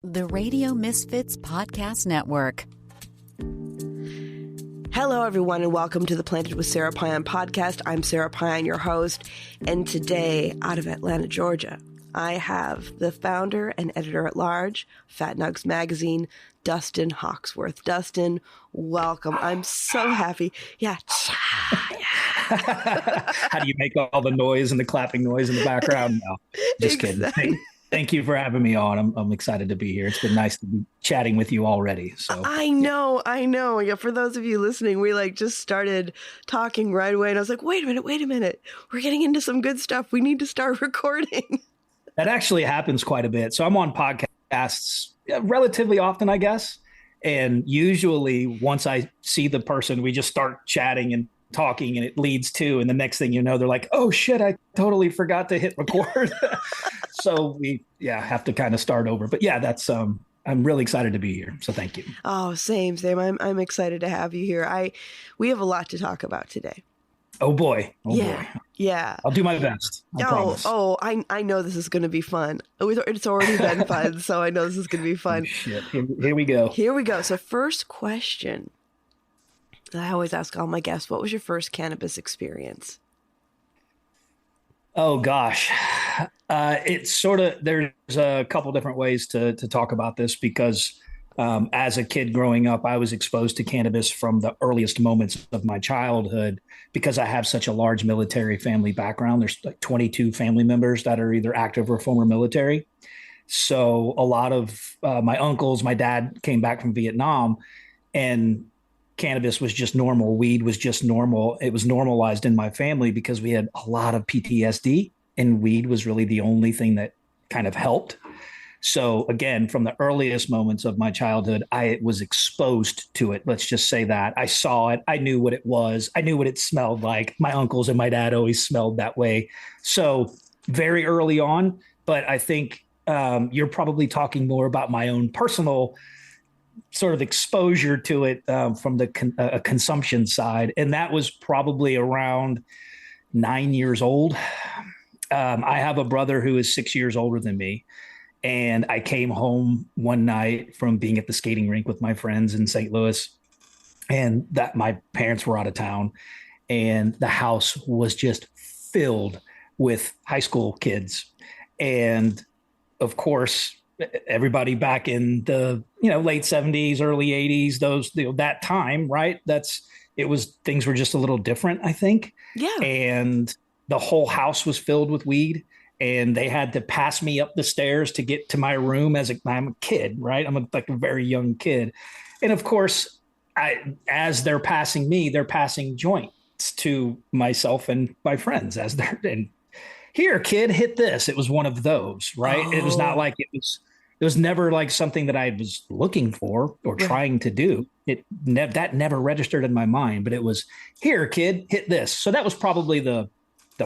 The Radio Misfits Podcast Network. Hello, everyone, and welcome to the Planted with Sara Payan podcast. I'm Sara Payan, your host, and today, out of Atlanta, Georgia, I have the founder and editor-at-large, Fat Nugs magazine, Dustin Hoxworth. Dustin, welcome. I'm so happy. Yeah. How do you make all the noise and the clapping noise in the background? No, just Exactly. kidding. Thank you for having me on. I'm excited to be here. It's been nice to be chatting with you already. So I know. Yeah, for those of you listening, we just started talking right away, and I was like, wait a minute. We're getting into some good stuff. We need to start recording. that actually happens quite a bit. So I'm on podcasts relatively often, I guess. And usually once I see the person, we just start chatting and talking, and it leads to, and the next thing you know, they're like, oh shit, I totally forgot to hit record. So we have to kind of start over. But yeah, that's I'm really excited to be here. So thank you. Oh, same. I'm excited to have you here. We have a lot to talk about today. Oh boy. Yeah. I'll do my best. I promise. I know this is going to be fun. It's already been fun, so I know this is going to be fun. Oh, shit. Here we go. So first question that I always ask all my guests, what was your first cannabis experience? Oh gosh. It's sort of, there's a couple different ways to talk about this because as a kid growing up, I was exposed to cannabis from the earliest moments of my childhood because I have such a large military family background. There's like 22 family members that are either active or former military. So a lot of my uncles, my dad came back from Vietnam, and cannabis was just normal. Weed was just normal. It was normalized in my family because we had a lot of PTSD, and weed was really the only thing that kind of helped. So again, from the earliest moments of my childhood, I was exposed to it. Let's just say that. I saw it. I knew what it was. I knew what it smelled like. My uncles and my dad always smelled that way. So very early on, but I think you're probably talking more about my own personal sort of exposure to it from the consumption side. And that was probably around 9 years old. I have a brother who is 6 years older than me. And I came home one night from being at the skating rink with my friends in St. Louis, and that my parents were out of town, and the house was just filled with high school kids. And of course, everybody back in the late 70s, early 80s, that time, right? Things were just a little different, I think. Yeah. And the whole house was filled with weed. And they had to pass me up the stairs to get to my room I'm a kid, right? I'm a very young kid. And of course, as they're passing me, they're passing joints to myself and my friends and here, kid, hit this. It was one of those, right? Oh. It was not like it was never like something that I was looking for or trying to do. That never registered in my mind, but it was, here, kid, hit this. So that was probably the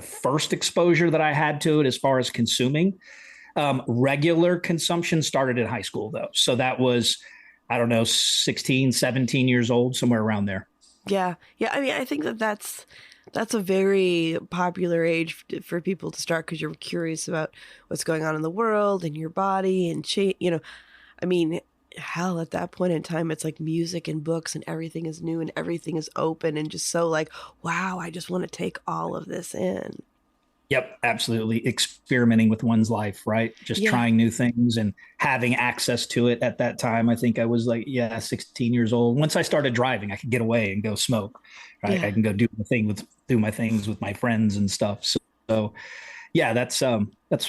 first exposure that I had to it as far as consuming. Regular consumption started in high school, though. So that was, 16, 17 years old, somewhere around there. Yeah. I mean, I think that's a very popular age for people to start because you're curious about what's going on in the world and your body and I mean, hell, at that point in time, it's like music and books and everything is new and everything is open and just so wow, I just want to take all of this in. Yep, absolutely. Experimenting with one's life, right? Just trying new things and having access to it at that time. I think I was 16 years old. Once I started driving, I could get away and go smoke, right? Yeah. I can go do my things with my friends and stuff. So yeah, that's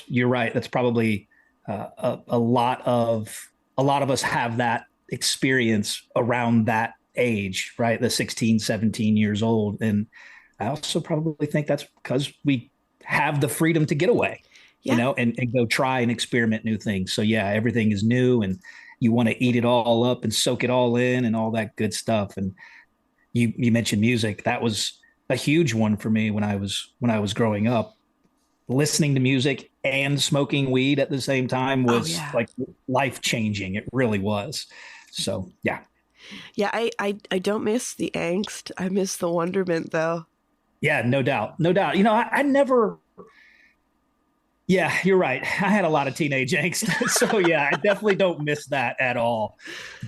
you're right. That's probably a lot of us have that experience around that age, right? The 16, 17 years old. And I also probably think that's because we have the freedom to get away, and go try and experiment new things. So yeah, everything is new and you want to eat it all up and soak it all in and all that good stuff. And you mentioned music. That was a huge one for me when I was growing up. Listening to music and smoking weed at the same time was life changing. It really was. So yeah. Yeah. I don't miss the angst. I miss the wonderment though. Yeah, no doubt. I Yeah, you're right. I had a lot of teenage angst. So yeah, I definitely don't miss that at all.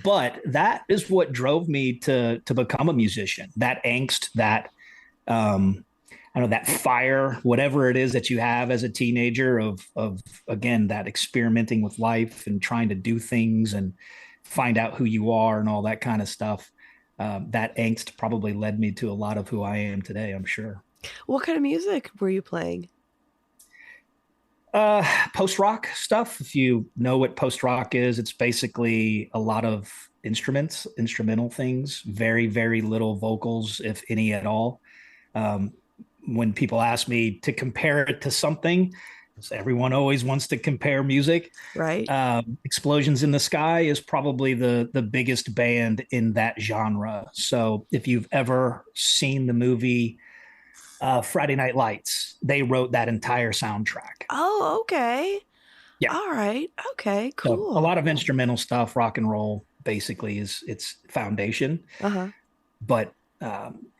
But that is what drove me to become a musician. That angst, that I don't know, that fire, whatever it is that you have as a teenager of again, that experimenting with life and trying to do things and find out who you are and all that kind of stuff. That angst probably led me to a lot of who I am today, I'm sure. What kind of music were you playing? Post rock stuff. If you know what post rock is, it's basically a lot of instrumental things, very, very little vocals, if any at all. Um, when people ask me to compare it to something, everyone always wants to compare music. Right. Explosions in the Sky is probably the biggest band in that genre. So if you've ever seen the movie Friday Night Lights, they wrote that entire soundtrack. Oh, okay. Yeah. All right. Okay, So a cool. lot of instrumental stuff, rock and roll basically is its foundation, Uh-huh. but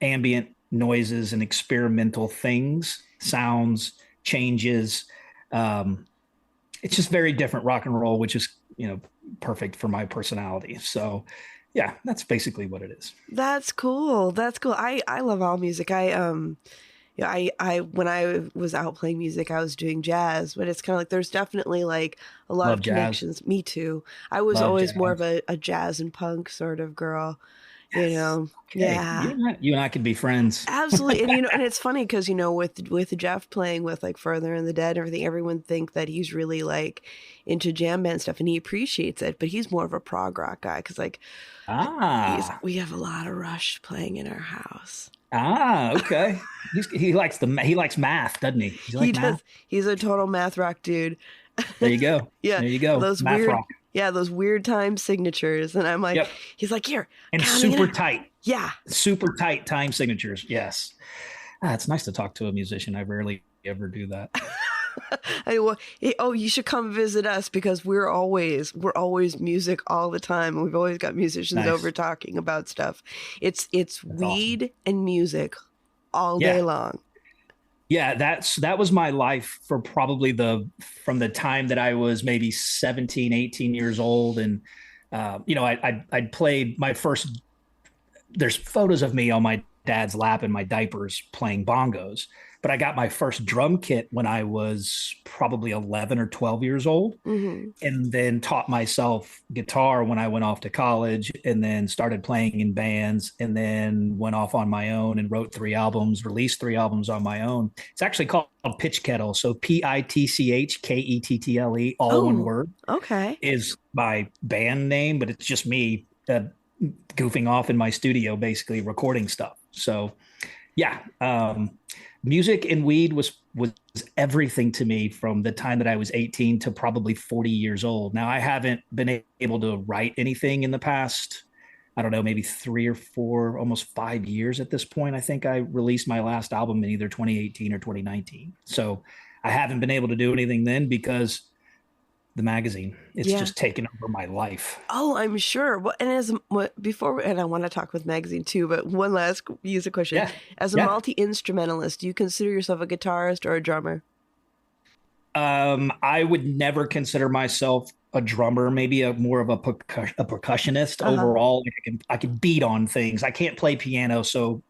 ambient noises and experimental things, sounds, changes. Um, it's just very different rock and roll, which is, perfect for my personality. So yeah, that's basically what it is. That's cool. That's cool. I love all music. I when I was out playing music, I was doing jazz, but it's kind of like there's definitely like a lot Love of jazz. connections. Me too. I was Love always more jazz. of a jazz and punk sort of girl, you Yes. know. Okay. Yeah. You and I could be friends. Absolutely. And and it's funny because with Jeff playing with like Further in the Dead and everything, everyone think that he's really like into jam band stuff and he appreciates it, but he's more of a prog rock guy because like Ah. we have a lot of Rush playing in our house. Okay. He likes math, doesn't he? Does he He like math? does. He's a total math rock dude. There you go. Yeah, There you go. those Math weird, rock. yeah, those weird time signatures. And I'm like, Yep. he's like, here, And counting it super out. tight. Yeah. Super tight time signatures. Yes. It's nice to talk to a musician. I rarely ever do that. Oh, you should come visit us because we're always music all the time. And we've always got musicians Nice. over talking about stuff. It's That's weed awesome. and music all day Yeah. long. Yeah, that was my life for probably from the time that I was maybe 17, 18 years old. And I'd played my first, there's photos of me on my dad's lap in my diapers playing bongos. But I got my first drum kit when I was probably 11 or 12 years old, Hmm. and then taught myself guitar when I went off to college, and then started playing in bands, and then went off on my own and wrote 3 albums, released 3 albums on my own. It's actually called Pitch Kettle. So Pitchkettle, all one Oh, word, okay. is my band name, but it's just me goofing off in my studio, basically recording stuff. So yeah, music and weed was everything to me from the time that I was 18 to probably 40 years old. Now I haven't been able to write anything in the past, I don't know, maybe 3 or 4, almost 5 years at this point. I think I released my last album in either 2018 or 2019. So I haven't been able to do anything then because the magazine, it's Yeah. just taken over my life. Oh, I'm sure. Well, and and I want to talk with magazine too, but one last music question. Yeah. As a Yeah. multi-instrumentalist, do you consider yourself a guitarist or a drummer? I would never consider myself a drummer, maybe more of a percussionist Uh-huh. overall. Like I can beat on things. I can't play piano, so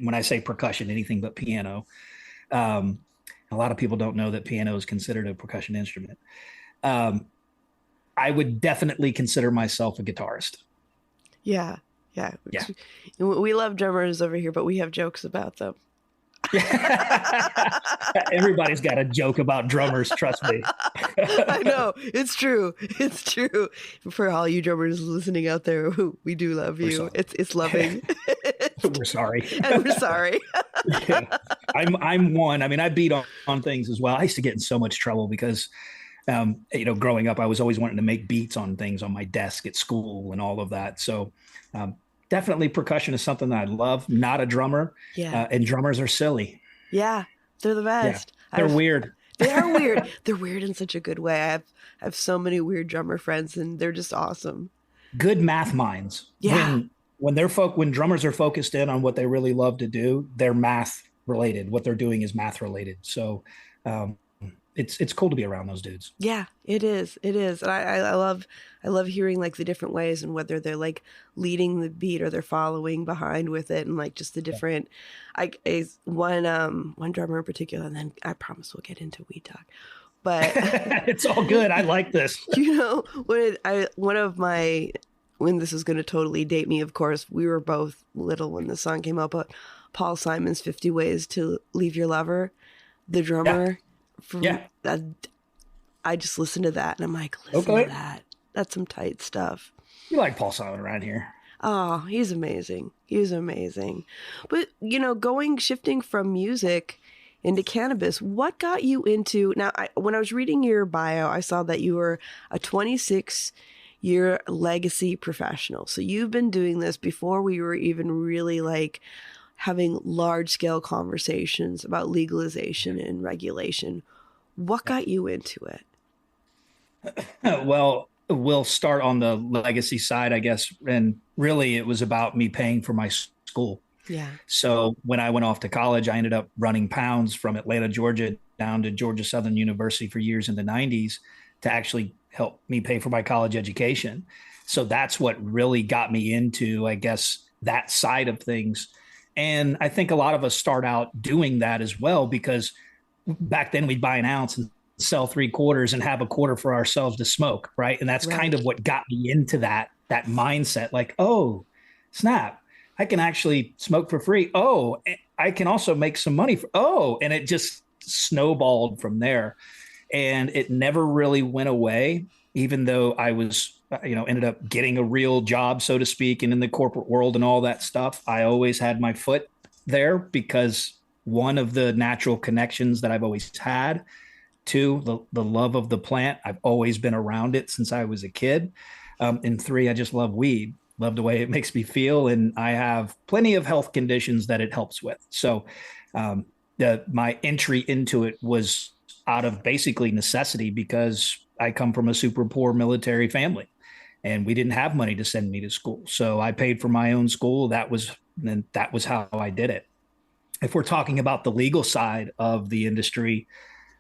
when I say percussion, anything but piano. Um, a lot of people don't know that piano is considered a percussion instrument. Um, I would definitely consider myself a guitarist. Yeah. Yeah. Yeah. We love drummers over here, but we have jokes about them. Everybody's got a joke about drummers, trust me. I know. It's true. It's true. For all you drummers listening out there, we do love We're you. sorry. It's loving. We're sorry. And we're sorry. Yeah. I'm one. I mean, I beat on things as well. I used to get in so much trouble because growing up, I was always wanting to make beats on things on my desk at school and all of that. So definitely percussion is something that I love. Not a drummer. Yeah. And drummers are silly. Yeah. They're the Yeah. best. They're weird. They are weird. They're weird in such a good way. I have so many weird drummer friends and they're just awesome. Good math minds. Yeah. When drummers are focused in on what they really love to do, they're math related. What they're doing is math related. So it's cool to be around those dudes. Yeah, it is. It is. And I love hearing like the different ways and whether they're like leading the beat or they're following behind with it, and like just the different, one drummer in particular, and then I promise we'll get into weed talk. But it's all good. I like this. You know, when this is going to totally date me, of course, we were both little when the song came out, but Paul Simon's 50 Ways to Leave Your Lover, the drummer from I just listened to that and I'm like, listen to that. That's some tight stuff. You like Paul Simon around here. Oh, he's amazing. He's amazing. But, you know, shifting from music into cannabis, what got you into, now, when I was reading your bio, I saw that you were a 26-year legacy professional. So you've been doing this before we were even really like having large scale conversations about legalization and regulation. What got you into it? Well, we'll start on the legacy side, I guess. And really it was about me paying for my school. Yeah. So when I went off to college, I ended up running pounds from Atlanta, Georgia down to Georgia Southern University for years in the 90s to actually help me pay for my college education. So that's what really got me into, I guess, that side of things. And I think a lot of us start out doing that as well, because back then we'd buy an ounce and sell 3/4 and have a quarter for ourselves to smoke. Right. And that's kind of what got me into that mindset. Like, oh, snap, I can actually smoke for free. Oh, I can also make some money and it just snowballed from there. And it never really went away, even though I was, ended up getting a real job, so to speak, and in the corporate world and all that stuff. I always had my foot there because one of the natural connections that I've always had to the love of the plant, I've always been around it since I was a kid. And 3, I just love weed, love the way it makes me feel. And I have plenty of health conditions that it helps with. So my entry into it was out of basically necessity, because I come from a super poor military family and we didn't have money to send me to school. So I paid for my own school. That was how I did it. If we're talking about the legal side of the industry,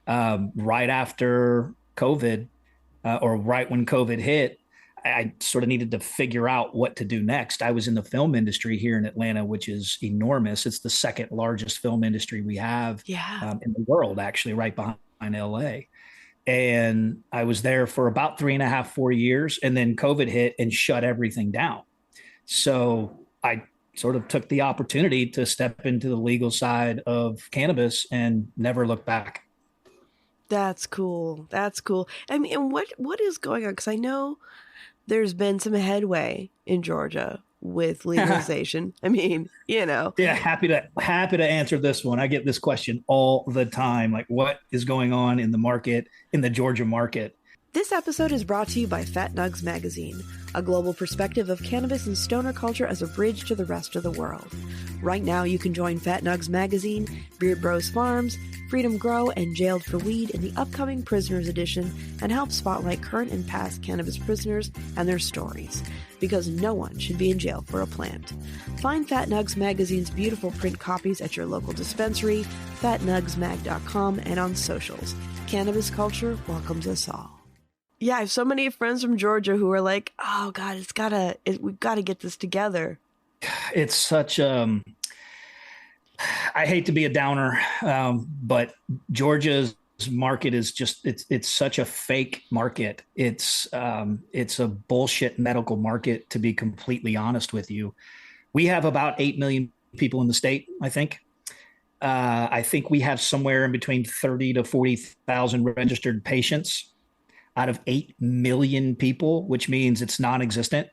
right after COVID, or right when COVID hit, I sort of needed to figure out what to do next. I was in the film industry here in Atlanta, which is enormous. It's the second largest film industry we have in the world, actually, right behind LA. And I was there for about 3.5, 4 years. And then COVID hit and shut everything down. So I sort of took the opportunity to step into the legal side of cannabis and never look back. That's cool. That's cool. I mean, and what is going on? Because I know there's been some headway in Georgia with legalization. I mean, Yeah, happy to answer this one. I get this question all the time. Like, what is going on in the market, in the Georgia market? This episode is brought to you by Fat Nugs Magazine, a global perspective of cannabis and stoner culture as a bridge to the rest of the world. Right now, you can join Fat Nugs Magazine, Beard Bros Farms, Freedom Grow, and Jailed for Weed in the upcoming Prisoners Edition and help spotlight current and past cannabis prisoners and their stories, because no one should be in jail for a plant. Find Fat Nugs Magazine's beautiful print copies at your local dispensary, fatnugsmag.com, and on socials. Cannabis culture welcomes us all. Yeah, I have so many friends from Georgia who are like, "Oh God, we've got to get this together." It's such I hate to be a downer, but Georgia's market is just it's such a fake market. It's a bullshit medical market, to be completely honest with you. We have about 8 million people in the state, I think. I think we have somewhere in between 30 to 40,000 registered patients out of 8 million people, which means it's non-existent.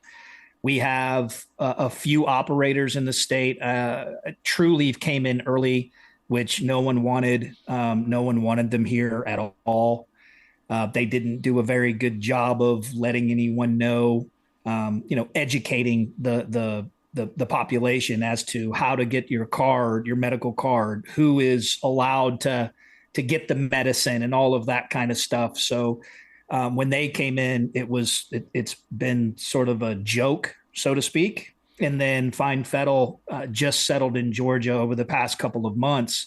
We have a few operators in the state. True Leaf came in early, which no one wanted. No one wanted them here at all. They didn't do a very good job of letting anyone know, educating the population as to how to get your card, your medical card, who is allowed to get the medicine and all of that kind of stuff. So when they came in, it's been sort of a joke, so to speak. And then Fine Fettle just settled in Georgia over the past couple of months.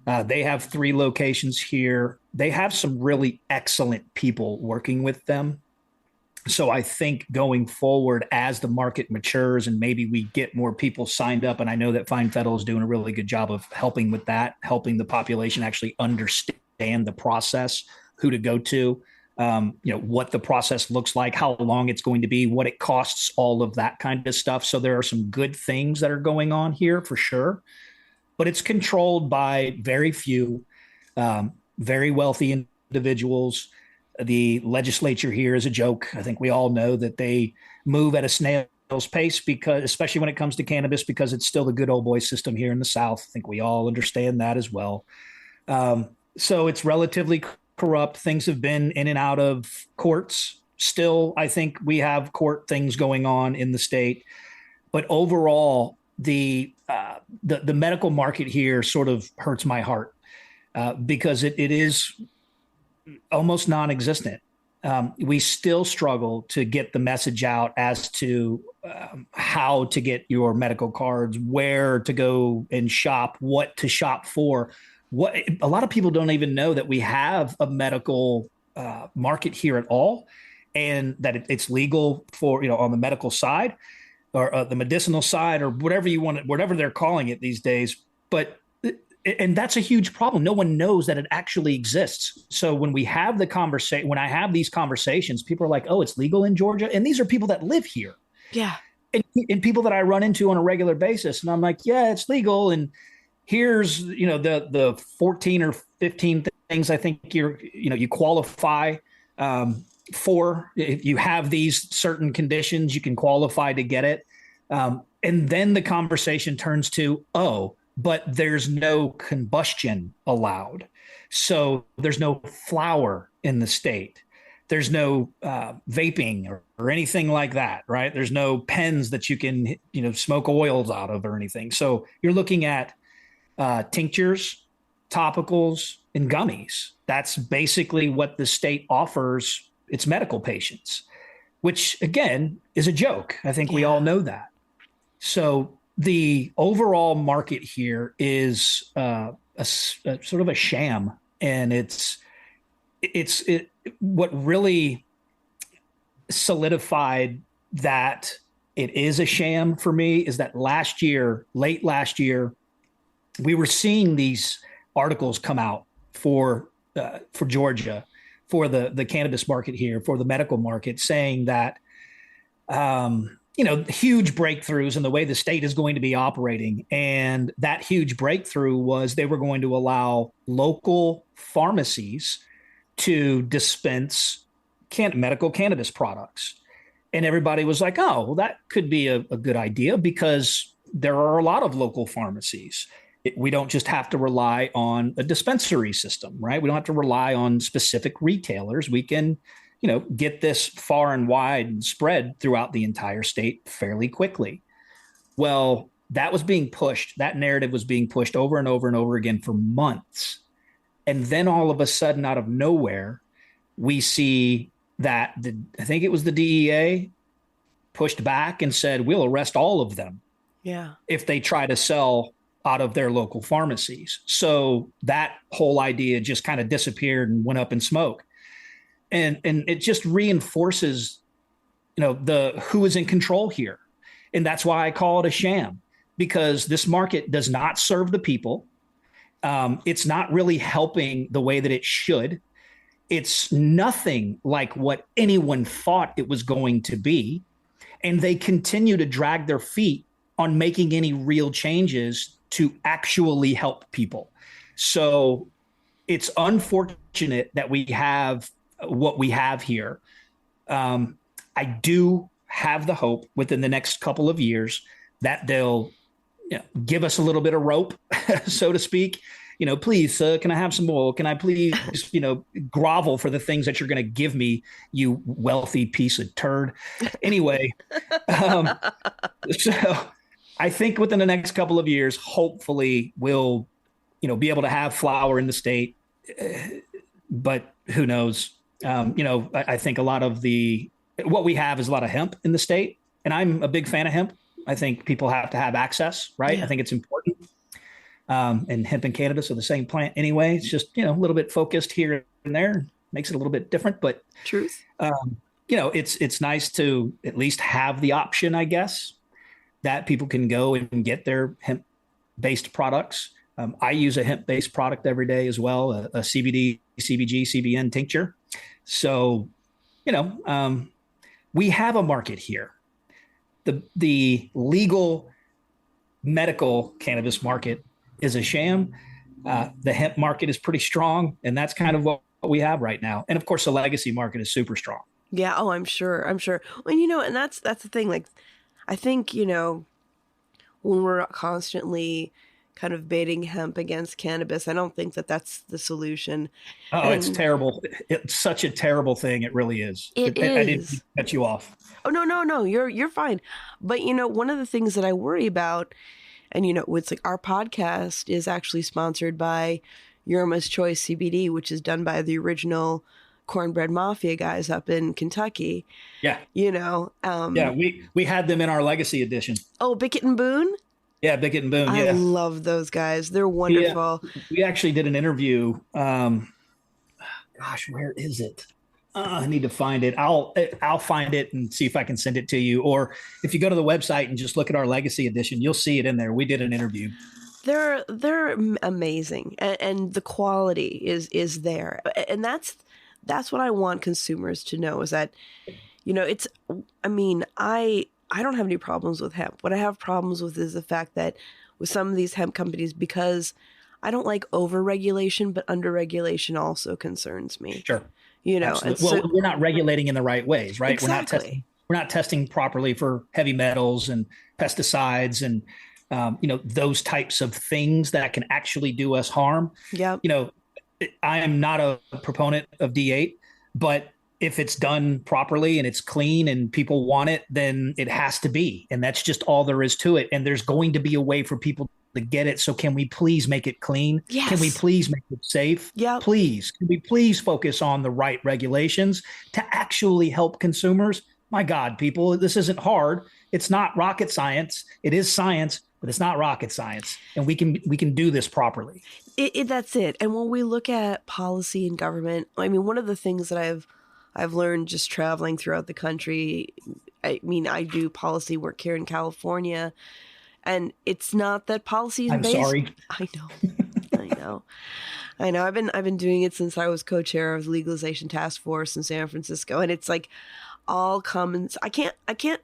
They have 3 locations here. They have some really excellent people working with them. So I think going forward, as the market matures and maybe we get more people signed up, and I know that Fine Fettle is doing a really good job of helping with that, helping the population actually understand the process, who to go to, what the process looks like, how long it's going to be, what it costs, all of that kind of stuff. So there are some good things that are going on here for sure, but it's controlled by very few, very wealthy individuals. The legislature here is a joke. I think we all know that they move at a snail's pace, because, especially when it comes to cannabis, because it's still the good old boy system here in the South. I think we all understand that as well. So it's relatively corrupt. Things have been in and out of courts. Still, I think we have court things going on in the state, but overall, the medical market here sort of hurts my heart, because it is almost non-existent. We still struggle to get the message out as to how to get your medical cards, where to go and shop, what to shop for. What a lot of people don't even know that we have a medical market here at all, and that it's legal for, on the medical side, or the medicinal side, or whatever you want, whatever they're calling it these days. And that's a huge problem. No one knows that it actually exists. So when we have when I have these conversations, people are like, "Oh, it's legal in Georgia," and these are people that live here. Yeah, and people that I run into on a regular basis, and I'm like, "Yeah, it's legal." And here's the 14 or 15 things I think you qualify for. If you have these certain conditions, you can qualify to get it. And then the conversation turns to, "Oh, but there's no combustion allowed. So there's no flower in the state. There's no vaping or anything like that, right? There's no pens that you can, smoke oils out of or anything." So you're looking at tinctures, topicals, and gummies. That's basically what the state offers its medical patients, which, again, is a joke. I think we all know that. So the overall market here is a sort of a sham, and it's what really solidified that it is a sham for me is that late last year, we were seeing these articles come out for Georgia, for the cannabis market here, for the medical market, saying that huge breakthroughs in the way the state is going to be operating. And that huge breakthrough was they were going to allow local pharmacies to dispense medical cannabis products. And everybody was like, "Oh, well, that could be a good idea, because there are a lot of local pharmacies. We don't just have to rely on a dispensary system, right? We don't have to rely on specific retailers. We can get this far and wide and spread throughout the entire state fairly quickly." Well, that was being pushed. That narrative was being pushed over and over and over again for months. And then all of a sudden, out of nowhere, we see that I think it was the DEA pushed back and said, "We'll arrest all of them if they try to sell out of their local pharmacies." So that whole idea just kind of disappeared and went up in smoke. And it just reinforces, who is in control here. And that's why I call it a sham, because this market does not serve the people. It's not really helping the way that it should. It's nothing like what anyone thought it was going to be. And they continue to drag their feet on making any real changes to actually help people. So it's unfortunate that we have what we have here. I do have the hope within the next couple of years that they'll give us a little bit of rope, so to speak. Please, can I have some oil? Can I please, grovel for the things that you're going to give me, you wealthy piece of turd? Anyway, so I think within the next couple of years, hopefully we'll, be able to have flower in the state, but who knows? I think a lot of what we have is a lot of hemp in the state, and I'm a big fan of hemp. I think people have to have access, right? Yeah. I think it's important. and hemp and cannabis are the same plant anyway. It's just, a little bit focused here and there, makes it a little bit different. But Truth. it's nice to at least have the option, I guess, that people can go and get their hemp-based products. I use a hemp-based product every day as well, a CBD, CBG, CBN tincture. So, we have a market here. The legal medical cannabis market is a sham. The hemp market is pretty strong, and that's kind of what we have right now. And of course, the legacy market is super strong. Yeah. Oh, I'm sure. Well, and that's the thing. Like, I think, when we're constantly kind of baiting hemp against cannabis, I don't think that that's the solution. Oh, it's terrible. It's such a terrible thing. It really is. It is. I didn't cut you off. Oh, no. You're fine. But, one of the things that I worry about, and, it's like our podcast is actually sponsored by Yerma's Choice CBD, which is done by the original Cornbread Mafia guys up in Kentucky. Yeah. Yeah, we had them in our legacy edition. Oh, Bickett and Boone? Yeah, Bickett and Boone. I love those guys. They're wonderful. We actually did an interview. Gosh, where is it? I need to find it. I'll find it and see if I can send it to you. Or if you go to the website and just look at our legacy edition, you'll see it in there. We did an interview. They're amazing, and the quality is there, and that's what I want consumers to know, is that, it's. I mean, I don't have any problems with hemp. What I have problems with is the fact that with some of these hemp companies, because I don't like over-regulation, but under-regulation also concerns me. Sure. Absolutely. Well, we're not regulating in the right ways, right? Exactly. We're not testing properly for heavy metals and pesticides and, those types of things that can actually do us harm. Yeah. I am not a proponent of D8, but if it's done properly and it's clean and people want it, then it has to be. And that's just all there is to it. And there's going to be a way for people to get it. So can we please make it clean? Yes. Can we please make it safe? Yeah. Please. Can we please focus on the right regulations to actually help consumers? My God, people, this isn't hard. It's not rocket science. It is science, but it's not rocket science. And we can do this properly. That's it. And when we look at policy and government, I mean, one of the things that I've learned just traveling throughout the country, I do policy work here in California, and it's not that policy is based. I'm sorry. I know. I've been doing it since I was co-chair of the legalization task force in San Francisco, and it's like all common. I can't.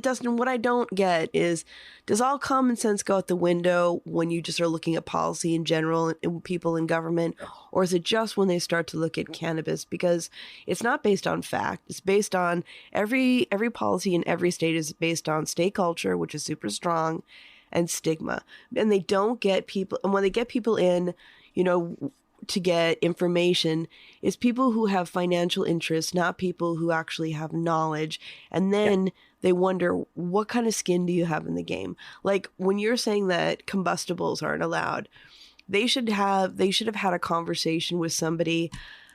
Dustin, what I don't get is, does all common sense go out the window when you just are looking at policy in general and people in government? Or is it just when they start to look at cannabis? Because it's not based on fact. It's based on every policy in every state is based on state culture, which is super strong, and stigma. And they don't get people. And when they get people in, to get information, is people who have financial interests, not people who actually have knowledge. And then they wonder, what kind of skin do you have in the game? Like when you're saying that combustibles aren't allowed, they should have had a conversation with somebody,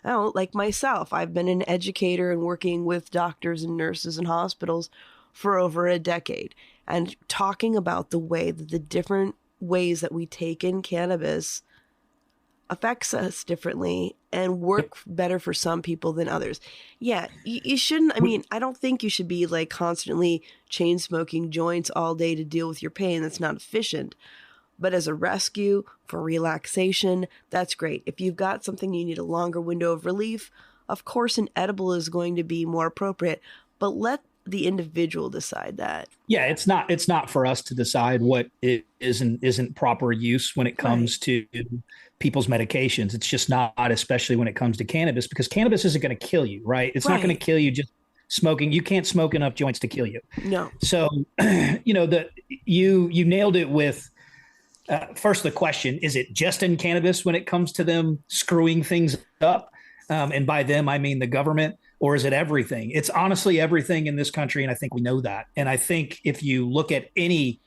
like myself. I've been an educator and working with doctors and nurses in hospitals for over a decade, and talking about the way that the different ways that we take in cannabis affects us differently and work better for some people than others. Yeah, you shouldn't. I mean, I don't think you should be like constantly chain smoking joints all day to deal with your pain. That's not efficient. But as a rescue for relaxation, that's great. If you've got something you need a longer window of relief, of course an edible is going to be more appropriate. But let the individual decide that. Yeah, it's not for us to decide what isn't proper use when it comes to people's medications. It's just not, especially when it comes to cannabis, because cannabis isn't going to kill you, right? It's not going to kill you just smoking. You can't smoke enough joints to kill you. No. So, you nailed it with first the question: is it just in cannabis when it comes to them screwing things up? And by them, I mean the government. Or is it everything? It's honestly everything in this country, and I think we know that. And I think if you look at any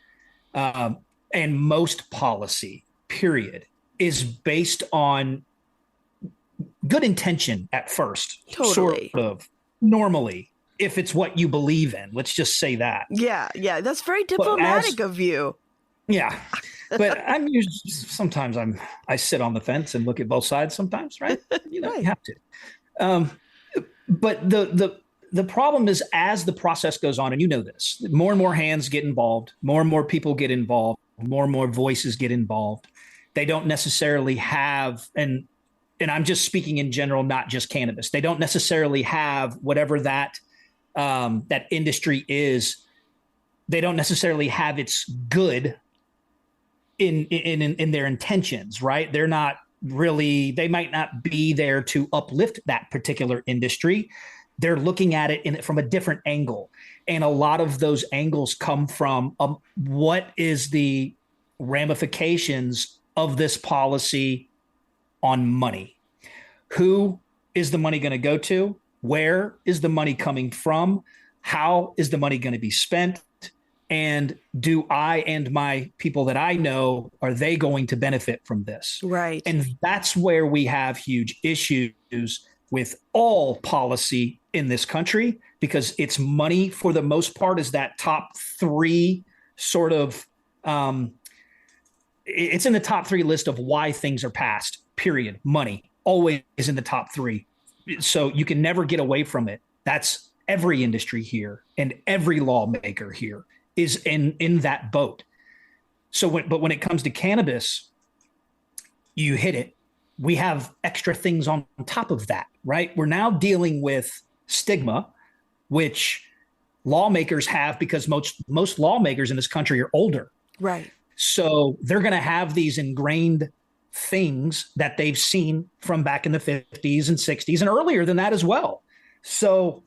and most policy, period, is based on good intention at first. Totally. Sort of. Normally, if it's what you believe in. Let's just say that. Yeah. That's very diplomatic of you. Yeah. But sometimes I sit on the fence and look at both sides sometimes, right? Right. You have to. Um, but the problem is, as the process goes on, and you know this, more and more hands get involved, more and more people get involved, more and more voices get involved. They don't necessarily have, and I'm just speaking in general, not just cannabis. They don't necessarily have whatever that industry is. They don't necessarily have its good in their intentions, right? They're not really. They might not be there to uplift that particular industry. They're looking at it from a different angle, and a lot of those angles come from what is the ramifications of this policy on money. Who is the money going to go to? Where is the money coming from? How is the money going to be spent? And do I and my people that I know, are they going to benefit from this? Right. And that's where we have huge issues with all policy in this country, because it's money for the most part is that top three sort of it's in the top three list of why things are passed, period. Money always is in the top three. So you can never get away from it. That's every industry here and every lawmaker here is in that boat. So when it comes to cannabis, you hit it. We have extra things on top of that, right? We're now dealing with stigma, which lawmakers have because most lawmakers in this country are older. Right. So they're going to have these ingrained things that they've seen from back in the 50s and 60s and earlier than that as well. So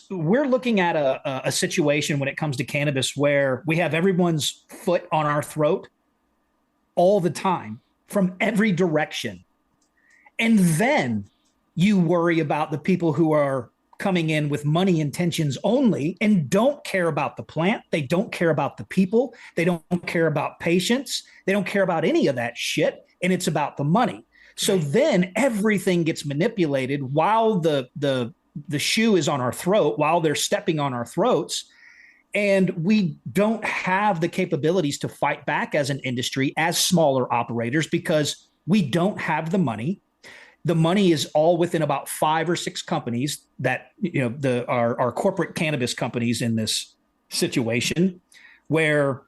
we're looking at a situation when it comes to cannabis where we have everyone's foot on our throat all the time from every direction. And then you worry about the people who are coming in with money intentions only and don't care about the plant. They don't care about the people. They don't care about patients. They don't care about any of that shit. And it's about the money. So then everything gets manipulated while the shoe is on our throat, while they're stepping on our throats. And we don't have the capabilities to fight back as an industry, as smaller operators, because we don't have the money. The money is all within about 5 or 6 companies that, our corporate cannabis companies in this situation, where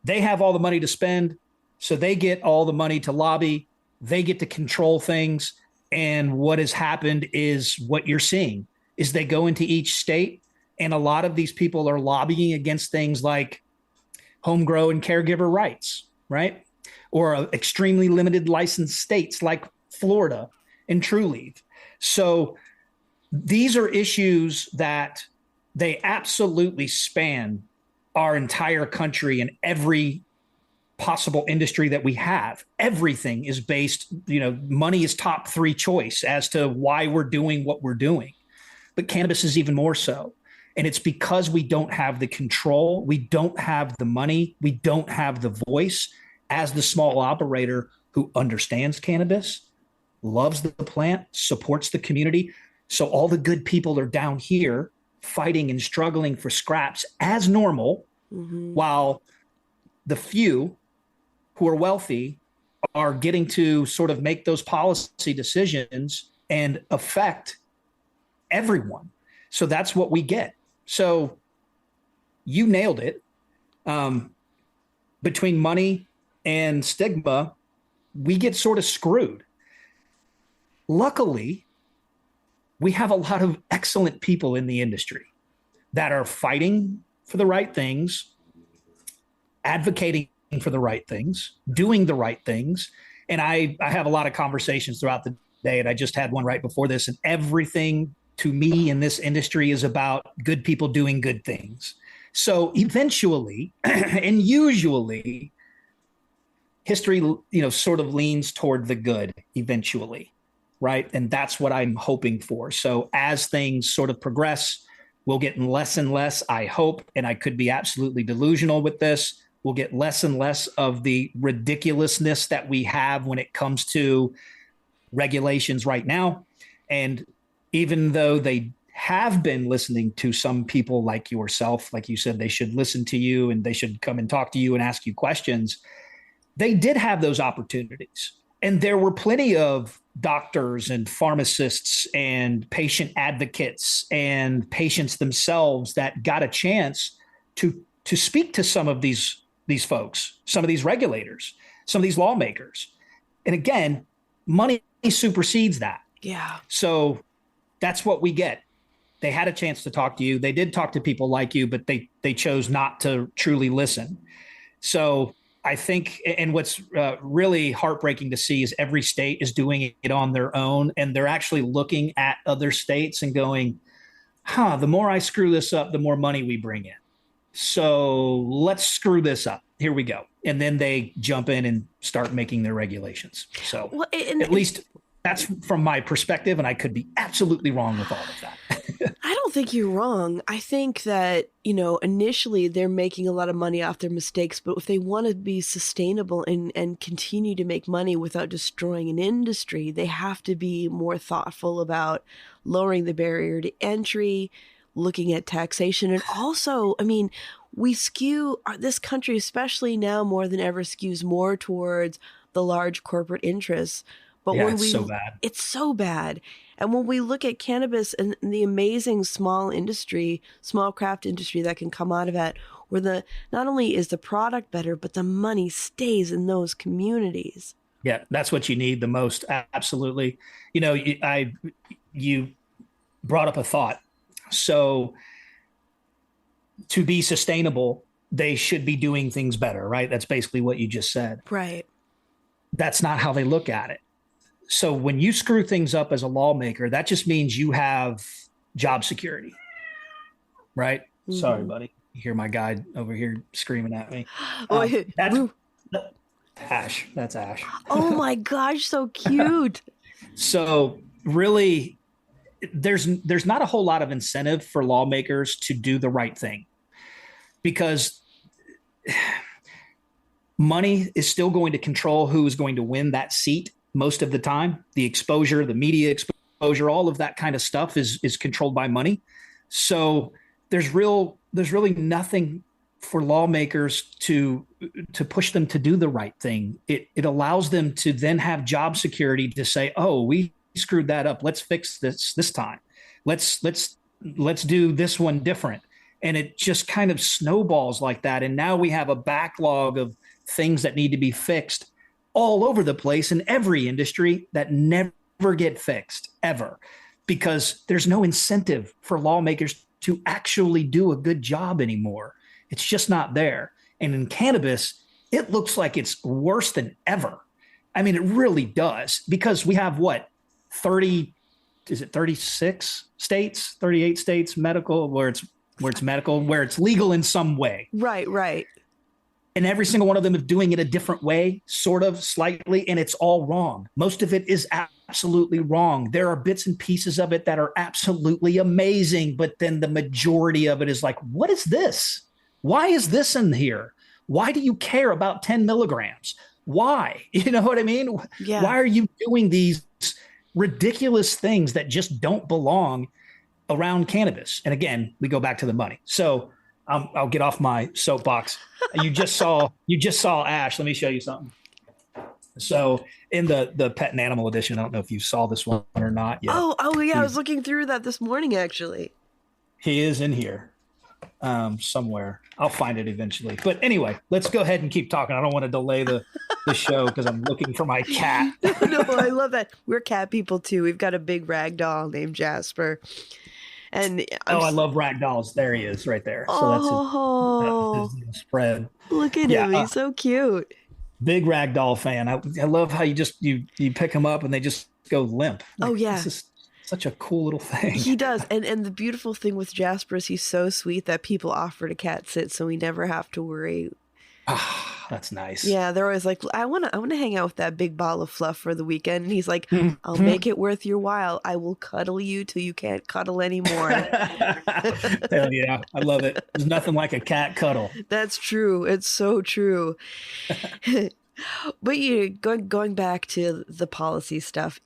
they have all the money to spend. So they get all the money to lobby. They get to control things. And what has happened is what you're seeing is they go into each state, and a lot of these people are lobbying against things like home grow and caregiver rights, right? Or extremely limited licensed states like Florida and Trulieve. So these are issues that they absolutely span our entire country and every possible industry that we have. Everything is based, money is top 3 choice as to why we're doing what we're doing. But cannabis is even more so. And it's because we don't have the control, we don't have the money, we don't have the voice as the small operator who understands cannabis, loves the plant, supports the community. So all the good people are down here fighting and struggling for scraps as normal, while the few who are wealthy are getting to sort of make those policy decisions and affect everyone. So that's what we get. So you nailed it. Between money and stigma, we get sort of screwed. Luckily, we have a lot of excellent people in the industry that are fighting for the right things, advocating for the right things, doing the right things. And I have a lot of conversations throughout the day, and I just had one right before this, and everything to me in this industry is about good people doing good things. So eventually, and usually, history, sort of leans toward the good eventually, right? And that's what I'm hoping for. So as things sort of progress, we'll get less and less, I hope, and I could be absolutely delusional with this, we'll get less and less of the ridiculousness that we have when it comes to regulations right now. And even though they have been listening to some people like yourself, like you said, they should listen to you and they should come and talk to you and ask you questions. They did have those opportunities. And there were plenty of doctors and pharmacists and patient advocates and patients themselves that got a chance to speak to some of these folks, some of these regulators, some of these lawmakers. And again, money supersedes that. Yeah. So that's what we get. They had a chance to talk to you. They did talk to people like you, but they chose not to truly listen. So I think, and what's really heartbreaking to see is every state is doing it on their own, and they're actually looking at other states and going, the more I screw this up, the more money we bring in. So let's screw this up. Here we go. And then they jump in and start making their regulations. So at least that's from my perspective, and I could be absolutely wrong with all of that. I don't think you're wrong. I think that, initially they're making a lot of money off their mistakes, but if they want to be sustainable and continue to make money without destroying an industry, they have to be more thoughtful about lowering the barrier to entry, looking at taxation. And also, we skew this country, especially now more than ever, skews more towards the large corporate interests. But it's so bad. It's so bad. And when we look at cannabis and the amazing small craft industry that can come out of it, where not only is the product better, but the money stays in those communities. Yeah, that's what you need the most. Absolutely. You brought up a thought. So to be sustainable, they should be doing things better, right? That's basically what you just said. Right. That's not how they look at it. So when you screw things up as a lawmaker, that just means you have job security, right? Mm-hmm. Sorry, buddy. You hear my guy over here screaming at me. That's Ash. That's Ash. Oh my gosh, so cute. So really, there's not a whole lot of incentive for lawmakers to do the right thing, because money is still going to control who is going to win that seat. Most of the time, the exposure, the media exposure, all of that kind of stuff is controlled by money. So there's really nothing for lawmakers to push them to do the right thing. It allows them to then have job security to say, oh, we screwed that up. Let's fix this time. Let's do this one different. And it just kind of snowballs like that. And now we have a backlog of things that need to be fixed all over the place in every industry that never get fixed ever, because there's no incentive for lawmakers to actually do a good job anymore. It's just not there. And in cannabis, it looks like it's worse than ever. It really does, because we have 36 states, 38 states medical, where it's medical, where it's legal in some way. Right. And every single one of them is doing it a different way, sort of, slightly, and it's all wrong. Most of it is absolutely wrong. There are bits and pieces of it that are absolutely amazing, but then the majority of it is like, what is this? Why is this in here? Why do you care about 10 milligrams? Why? You know what I mean? Yeah. Why are you doing these ridiculous things that just don't belong around cannabis? And again, we go back to the money. So I'll get off my soapbox. You just saw Ash. Let me show you something. So in the pet and animal edition, I don't know if you saw this one or not yet. Oh yeah, I was looking through that this morning, actually. He is in here somewhere. I'll find it eventually. But anyway, let's go ahead and keep talking. I don't want to delay the show because I'm looking for my cat. No, I love that. We're cat people too. We've got a big rag doll named Jasper. And I love rag dolls. There he is, right there. So that's his spread. Look at him. He's so cute. Big rag doll fan. I love how you pick him up and they just go limp. Oh yeah. This is such a cool little thing. He does. And the beautiful thing with Jasper is he's so sweet that people offer to cat sit, so we never have to worry. That's nice. Yeah, they're always like, I want to hang out with that big ball of fluff for the weekend. And he's like, I'll make it worth your while. I will cuddle you till you can't cuddle anymore. Hell yeah. I love it. There's nothing like a cat cuddle. That's true. It's so true. But going back to the policy stuff,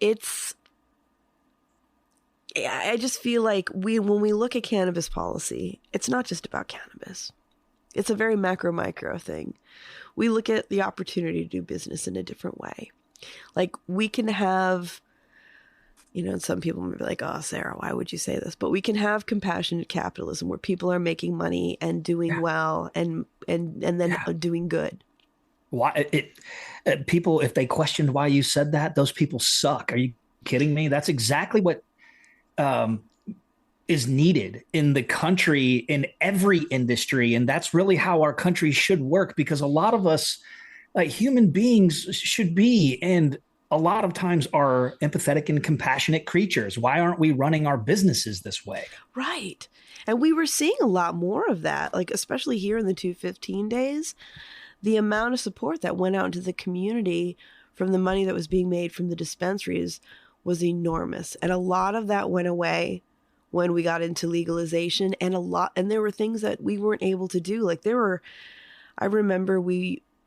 I just feel like when we look at cannabis policy, it's not just about cannabis. It's a very micro thing. We look at the opportunity to do business in a different way. Like we can have, and some people may be like, oh, Sarah, why would you say this? But we can have compassionate capitalism where people are making money and doing well and then doing good. Why people, if they questioned why you said that, those people suck. Are you kidding me? That's exactly what is needed in the country, in every industry. And that's really how our country should work, because a lot of us, like human beings, should be, and a lot of times are empathetic and compassionate creatures. Why aren't we running our businesses this way? Right. And we were seeing a lot more of that, like especially here in the 215 days, the amount of support that went out into the community from the money that was being made from the dispensaries was enormous. And a lot of that went away when we got into legalization, and there were things that we weren't able to do. Like I remember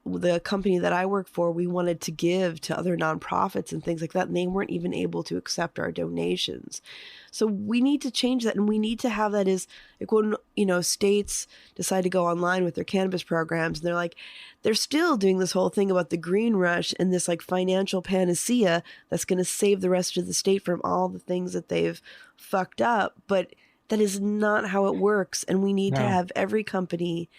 the company that I work for, we wanted to give to other nonprofits and things like that, and they weren't even able to accept our donations. So we need to change that, and we need to have that as like when states decide to go online with their cannabis programs, and they're still doing this whole thing about the green rush and this like financial panacea that's going to save the rest of the state from all the things that they've fucked up. But that is not how it works, and we need to have every company.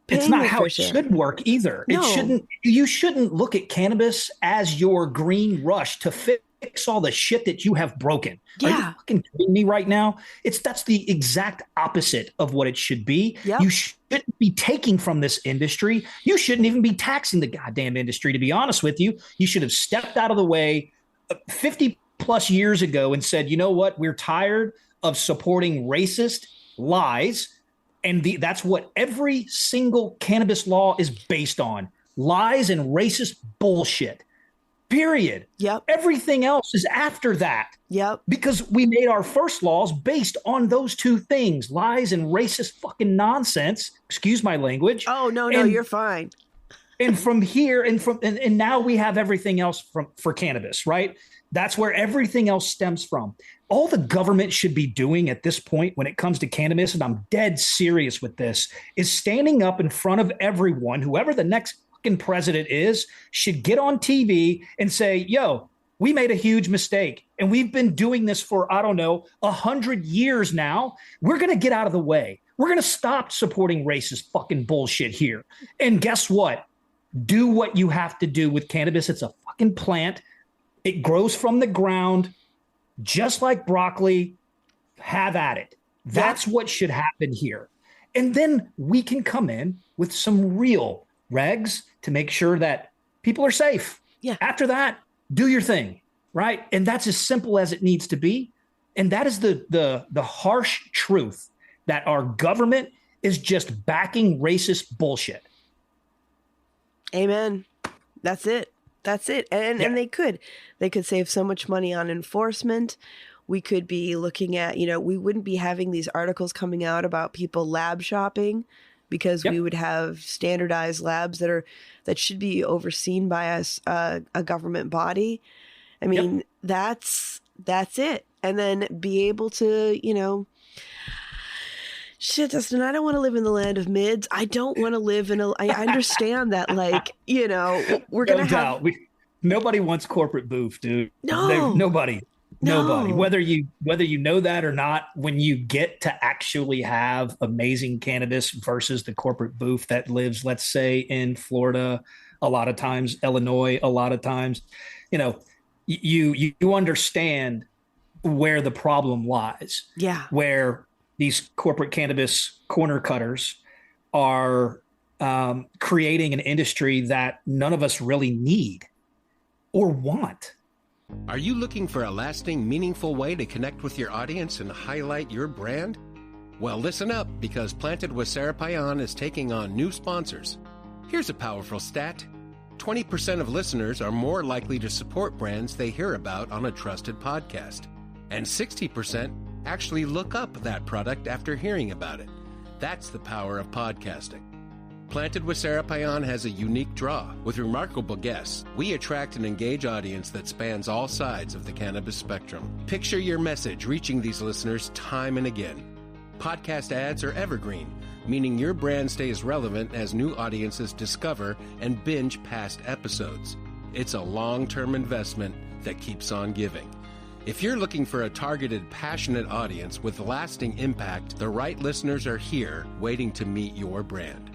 It's not how it should work either. No. You shouldn't look at cannabis as your green rush to fix all the shit that you have broken. Yeah. Are you fucking kidding me right now? That's the exact opposite of what it should be. Yep. You shouldn't be taking from this industry. You shouldn't even be taxing the goddamn industry, to be honest with you. You should have stepped out of the way 50 plus years ago and said, you know what? We're tired of supporting racist lies. And that's what every single cannabis law is based on. Lies and racist bullshit. Period. Yep. Everything else is after that. Yep. Because we made our first laws based on those two things. Lies and racist fucking nonsense. Excuse my language. Oh, no, you're fine. And from here and now we have everything else for cannabis, right? That's where everything else stems from. All the government should be doing at this point when it comes to cannabis, and I'm dead serious with this, is standing up in front of everyone, whoever the next fucking president is, should get on TV and say, yo, we made a huge mistake. And we've been doing this for, 100 years now. We're going to get out of the way. We're going to stop supporting racist fucking bullshit here. And guess what? Do what you have to do with cannabis. It's a fucking plant. It grows from the ground, just like broccoli. Have at it. That's what should happen here. And then we can come in with some real regs to make sure that people are safe. Yeah. After that, do your thing, right? And that's as simple as it needs to be. And that is the harsh truth, that our government is just backing racist bullshit. Amen. That's it. And they could save so much money on enforcement. We could be looking at, we wouldn't be having these articles coming out about people lab shopping, because we would have standardized labs that should be overseen by a government body. I mean, that's it. And then be able to, shit, Dustin, I don't want to live in the land of mids. I don't want to live I understand that, we're going to have. Nobody wants corporate boof, dude. No. Nobody. Whether you know that or not, when you get to actually have amazing cannabis versus the corporate boof that lives, let's say, in Florida, a lot of times, Illinois, a lot of times, you understand where the problem lies. Yeah. Where these corporate cannabis corner cutters are creating an industry that none of us really need or want. Are you looking for a lasting, meaningful way to connect with your audience and highlight your brand? Well, listen up, because Planted with Sara Payan is taking on new sponsors. Here's a powerful stat. 20% of listeners are more likely to support brands they hear about on a trusted podcast. And 60% actually look up that product after hearing about it. That's the power of podcasting. Planted with Sara has a unique draw. With remarkable guests, we attract and engage audience that spans all sides of the cannabis spectrum. Picture your message reaching these listeners time and again. Podcast ads are evergreen, meaning your brand stays relevant as new audiences discover and binge past episodes. It's a long-term investment that keeps on giving. If you're looking for a targeted, passionate audience with lasting impact, the right listeners are here waiting to meet your brand.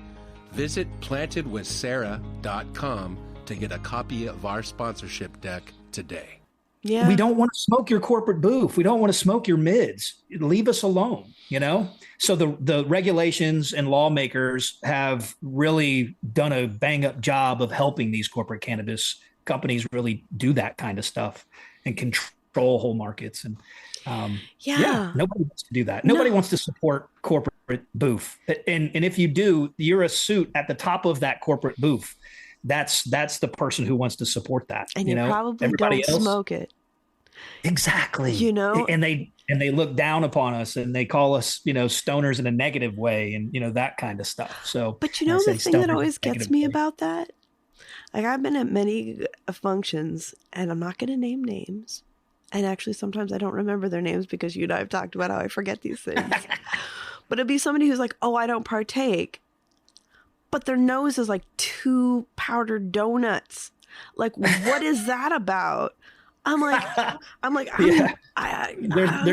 Visit plantedwithsara.com to get a copy of our sponsorship deck today. Yeah. We don't want to smoke your corporate booth. We don't want to smoke your mids. Leave us alone, you know? So the regulations and lawmakers have really done a bang up job of helping these corporate cannabis companies really do that kind of stuff and control whole markets. And nobody wants to do that. Nobody wants to support corporate booth. And if you do, you're a suit at the top of that corporate booth. That's the person who wants to support that. And you probably everybody don't smoke it. Exactly. You know, and they look down upon us and they call us, stoners in a negative way and, that kind of stuff. So, but the thing that always gets me about that, like I've been at many functions and I'm not going to name names. And actually sometimes I don't remember their names because you and I have talked about how I forget these things. But it'd be somebody who's like, oh, I don't partake. But their nose is like 2 powdered donuts. Like, what is that about? There's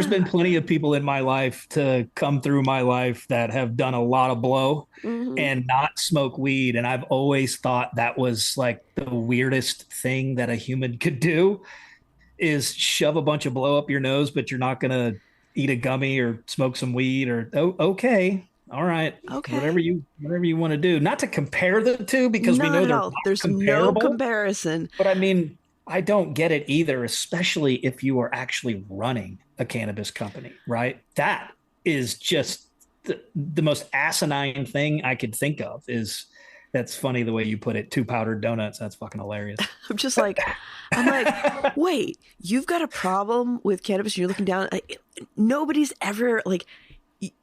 been plenty of people in my life to come through my life that have done a lot of blow and not smoke weed. And I've always thought that was like the weirdest thing that a human could do is shove a bunch of blow up your nose, but you're not going to eat a gummy or smoke some weed or, okay. All right. Okay. Whatever you want to do. Not to compare the two because we know there's no comparison. But I mean, I don't get it either, especially if you are actually running a cannabis company, right? That is just the most asinine thing I could think of is that's funny the way you put it. 2 powdered donuts. That's fucking hilarious. I'm like, wait, you've got a problem with cannabis and you're looking down. Nobody's ever like,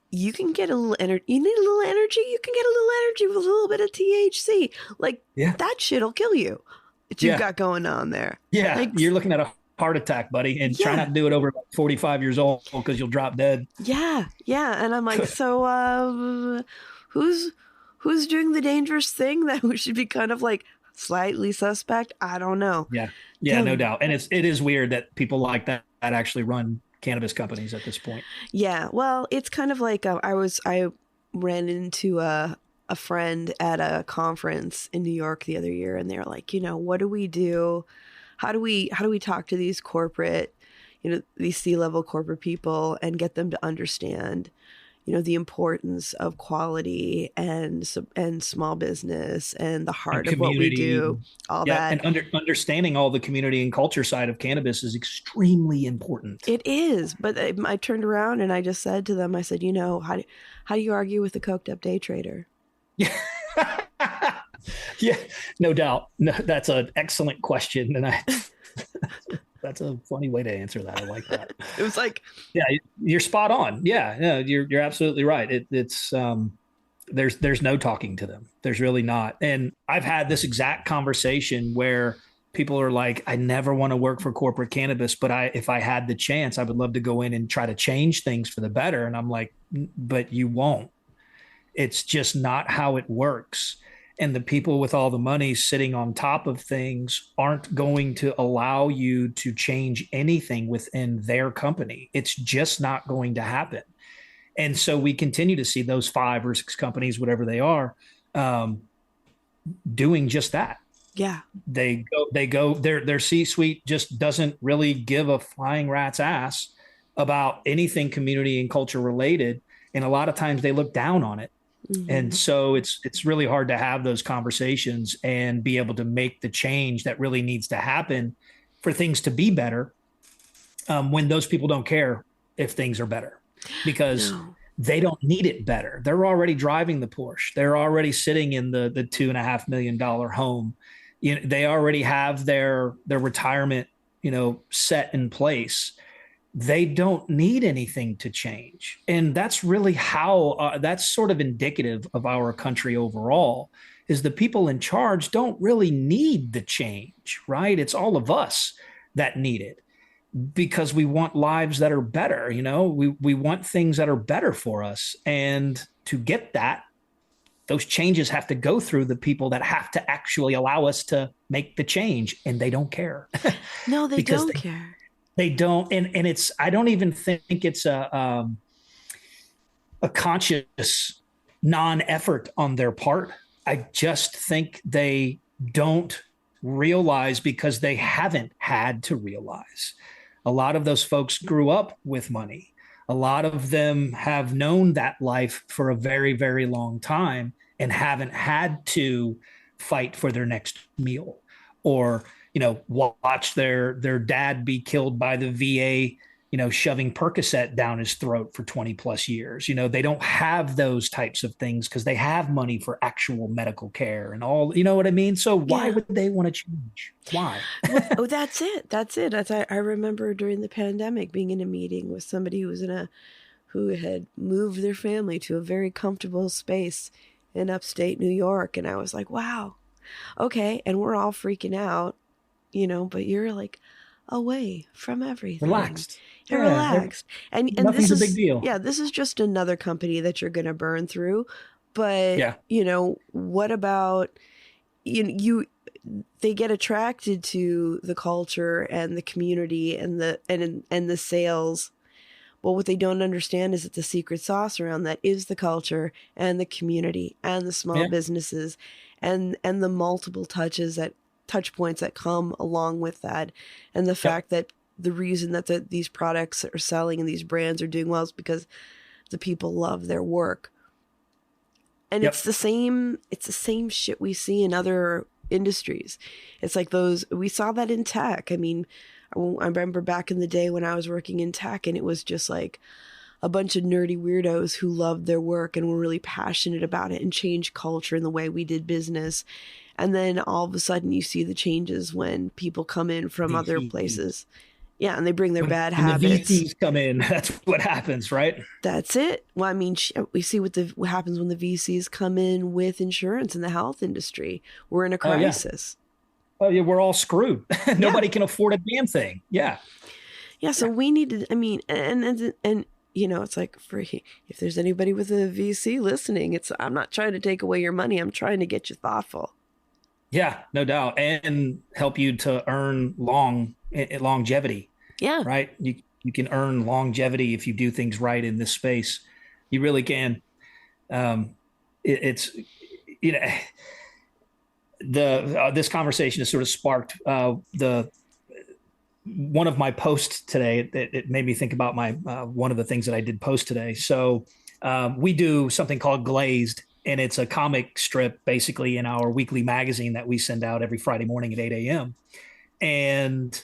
you can get a little energy. You need a little energy. You can get a little energy with a little bit of THC. Like that shit'll kill you. That you've got going on there. Yeah. Like, you're looking at a heart attack, buddy, and try not to do it over 45 years old because you'll drop dead. Yeah. Yeah. And I'm like, so who's doing the dangerous thing that we should be kind of like slightly suspect? I don't know. Yeah. Yeah, no doubt. And it is weird that people like that actually run cannabis companies at this point. Yeah. Well, it's kind of like I ran into a friend at a conference in New York the other year, and they're like, what do we do? How do we talk to these corporate, these C-level corporate people and get them to understand, the importance of quality and small business and the heart of what we do, all that. And understanding all the community and culture side of cannabis is extremely important. It is. But I turned around and I just said to them, I said, how do you argue with the coked up day trader? Yeah. Yeah, no doubt. No, that's an excellent question. And that's a funny way to answer that. I like that. It was like, yeah, you're spot on. Yeah, you're absolutely right. It's there's no talking to them. There's really not. And I've had this exact conversation where people are like, I never want to work for corporate cannabis, but if I had the chance, I would love to go in and try to change things for the better. And I'm like, but you won't. It's just not how it works. And the people with all the money sitting on top of things aren't going to allow you to change anything within their company. It's just not going to happen. And so we continue to see those 5 or 6 companies, whatever they are, doing just that. Yeah. They go, their C-suite just doesn't really give a flying rat's ass about anything community and culture related. And a lot of times they look down on it. Mm-hmm. And so it's really hard to have those conversations and be able to make the change that really needs to happen for things to be better when those people don't care if things are better because they don't need it better. They're already driving the Porsche. They're already sitting in the $2.5 million home. They already have their retirement, set in place. they don't need anything to change. And that's really how that's sort of indicative of our country overall, is the people in charge don't really need the change, right? It's all of us that need it because we want lives that are better. We want things that are better for us. And to get that, those changes have to go through the people that have to actually allow us to make the change. And they don't care. No, they don't care. They don't, and it's. I don't even think it's a conscious non-effort on their part. I just think they don't realize because they haven't had to realize. A lot of those folks grew up with money. A lot of them have known that life for a very, very long time and haven't had to fight for their next meal or watch their dad be killed by the VA, shoving Percocet down his throat for 20 plus years. They don't have those types of things because they have money for actual medical care and all, you know what I mean? So why would they want to change? Why? Oh, that's it. That's it. I remember during the pandemic being in a meeting with somebody who had moved their family to a very comfortable space in upstate New York. And I was like, wow, okay. And we're all freaking out. But you're like away from everything. Relaxed. You're relaxed. And nothing's this is a big deal. Yeah, this is just another company that you're going to burn through. But, what about, they get attracted to the culture and the community and the sales. But what they don't understand is that the secret sauce around that is the culture and the community and the small businesses and the multiple touch points that come along with that, and the fact that the reason that these products are selling and these brands are doing well is because the people love their work. And it's the same shit we see in other industries. It's like we saw that in tech. I mean, I remember back in the day when I was working in tech, and it was just like a bunch of nerdy weirdos who loved their work and were really passionate about it and changed culture in the way we did business. And then all of a sudden you see the changes when people come in from other places. Yeah, and they bring their bad habits. The VCs come in, that's what happens, right? That's it. Well, I mean, we see what happens when the VCs come in with insurance in the health industry. We're in a crisis. Well, yeah, we're all screwed. Nobody can afford a damn thing. Yeah. Yeah, so we need to, I mean, and it's like if there's anybody with a VC listening, I'm not trying to take away your money. I'm trying to get you thoughtful. Yeah, no doubt. And help you to earn longevity. Yeah. Right. You can earn longevity if you do things right in this space. You really can. This conversation has sort of sparked one of my posts today. It made me think about one of the things that I did post today. So we do something called Glazed. And it's a comic strip basically in our weekly magazine that we send out every Friday morning at 8 a.m. And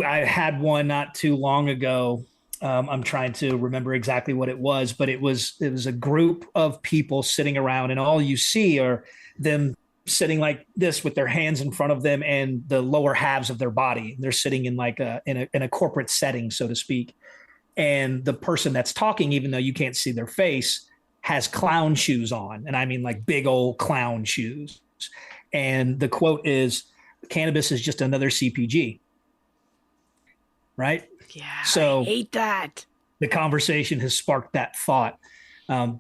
I had one not too long ago. I'm trying to remember exactly what it was, but it was a group of people sitting around, and all you see are them sitting like this with their hands in front of them and the lower halves of their body. They're sitting in like in a corporate setting, so to speak. And the person that's talking, even though you can't see their face, has clown shoes on. And I mean like big old clown shoes. And the quote is, cannabis is just another CPG. Right? Yeah, so I hate that. The conversation has sparked that thought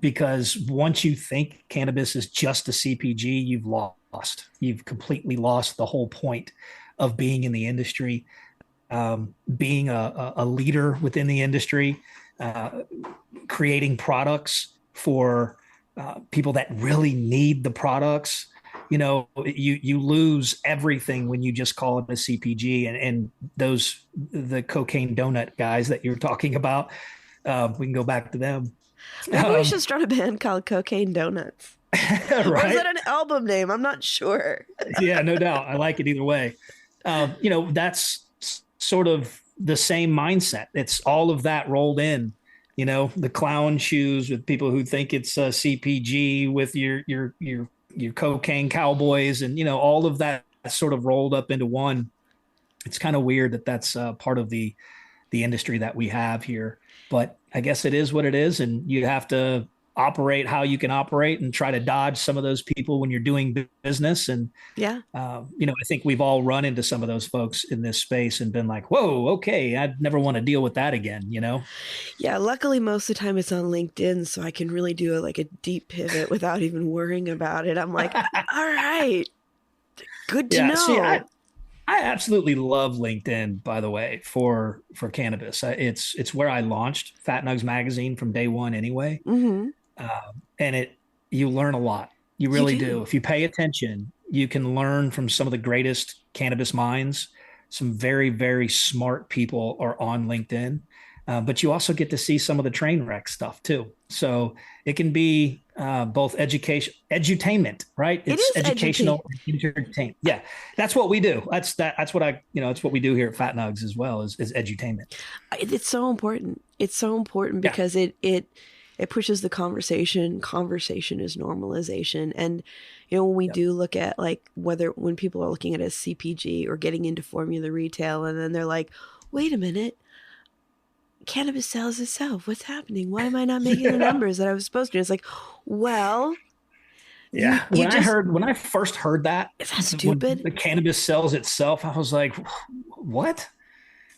because once you think cannabis is just a CPG, you've lost. You've completely lost the whole point of being in the industry, being a leader within the industry, creating products for people that really need the products. You lose everything when you just call it a CPG. And the cocaine donut guys that you're talking about, we can go back to them. Maybe we should start a band called Cocaine Donuts. Right? Or is that an album name? I'm not sure. Yeah, no doubt. I like it either way. That's sort of the same mindset. It's all of that rolled in. The clown shoes with people who think it's a CPG, with your cocaine cowboys, and all of that sort of rolled up into one. It's kind of weird that that's part of the industry that we have here. But I guess it is what it is, and you have to operate how you can operate and try to dodge some of those people when you're doing business. And Yeah. I think we've all run into some of those folks in this space and been like, whoa, okay, I'd never want to deal with that again. Yeah, luckily most of the time it's on LinkedIn, so I can really do a deep pivot without even worrying about it. I'm like, all right, good to know. See, I absolutely love LinkedIn, by the way, for cannabis. It's where I launched Fat Nugs magazine from day one anyway. Mm-hmm. And you learn a lot. You really do. If you pay attention, you can learn from some of the greatest cannabis minds. Some very, very smart people are on LinkedIn, but you also get to see some of the train wreck stuff too. So it can be both edutainment, right? It's educational and entertainment. Yeah, that's what we do. That's what we do here at Fat Nugs as well is edutainment. It's so important. It's so important because it pushes the conversation. Conversation is normalization. And, when we do look at when people are looking at a CPG or getting into formula retail, and then they're like, wait a minute, cannabis sells itself. What's happening? Why am I not making the numbers that I was supposed to? It's like, well, yeah. When I first heard that, is that stupid? The cannabis sells itself. I was like, what?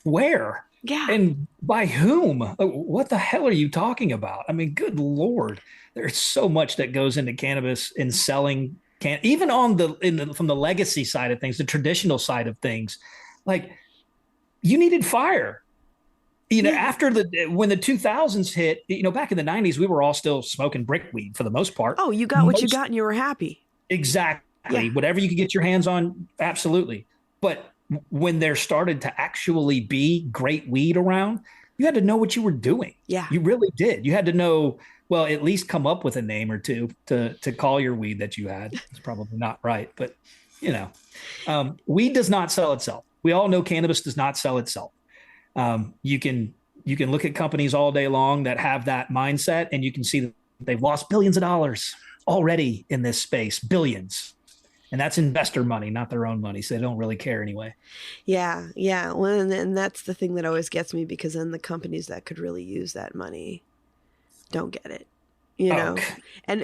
Where? Yeah. And by whom? What the hell are you talking about? I mean, good Lord, there's so much that goes into cannabis and selling even from the legacy side of things, the traditional side of things. Like, you needed fire. After when the 2000s hit, back in the 90s, we were all still smoking brick weed for the most part. Oh, you got what you got and you were happy. Exactly. Yeah. Whatever you could get your hands on. Absolutely. But when there started to actually be great weed around, you had to know what you were doing. Yeah. You really did. You had to know, well, at least come up with a name or two to call your weed that you had. It's probably not right, but weed does not sell itself. We all know cannabis does not sell itself. You can look at companies all day long that have that mindset, and you can see that they've lost billions of dollars already in this space, billions. And that's investor money, not their own money. So they don't really care anyway. Yeah. Yeah. Well, and that's the thing that always gets me, because then the companies that could really use that money don't get it, and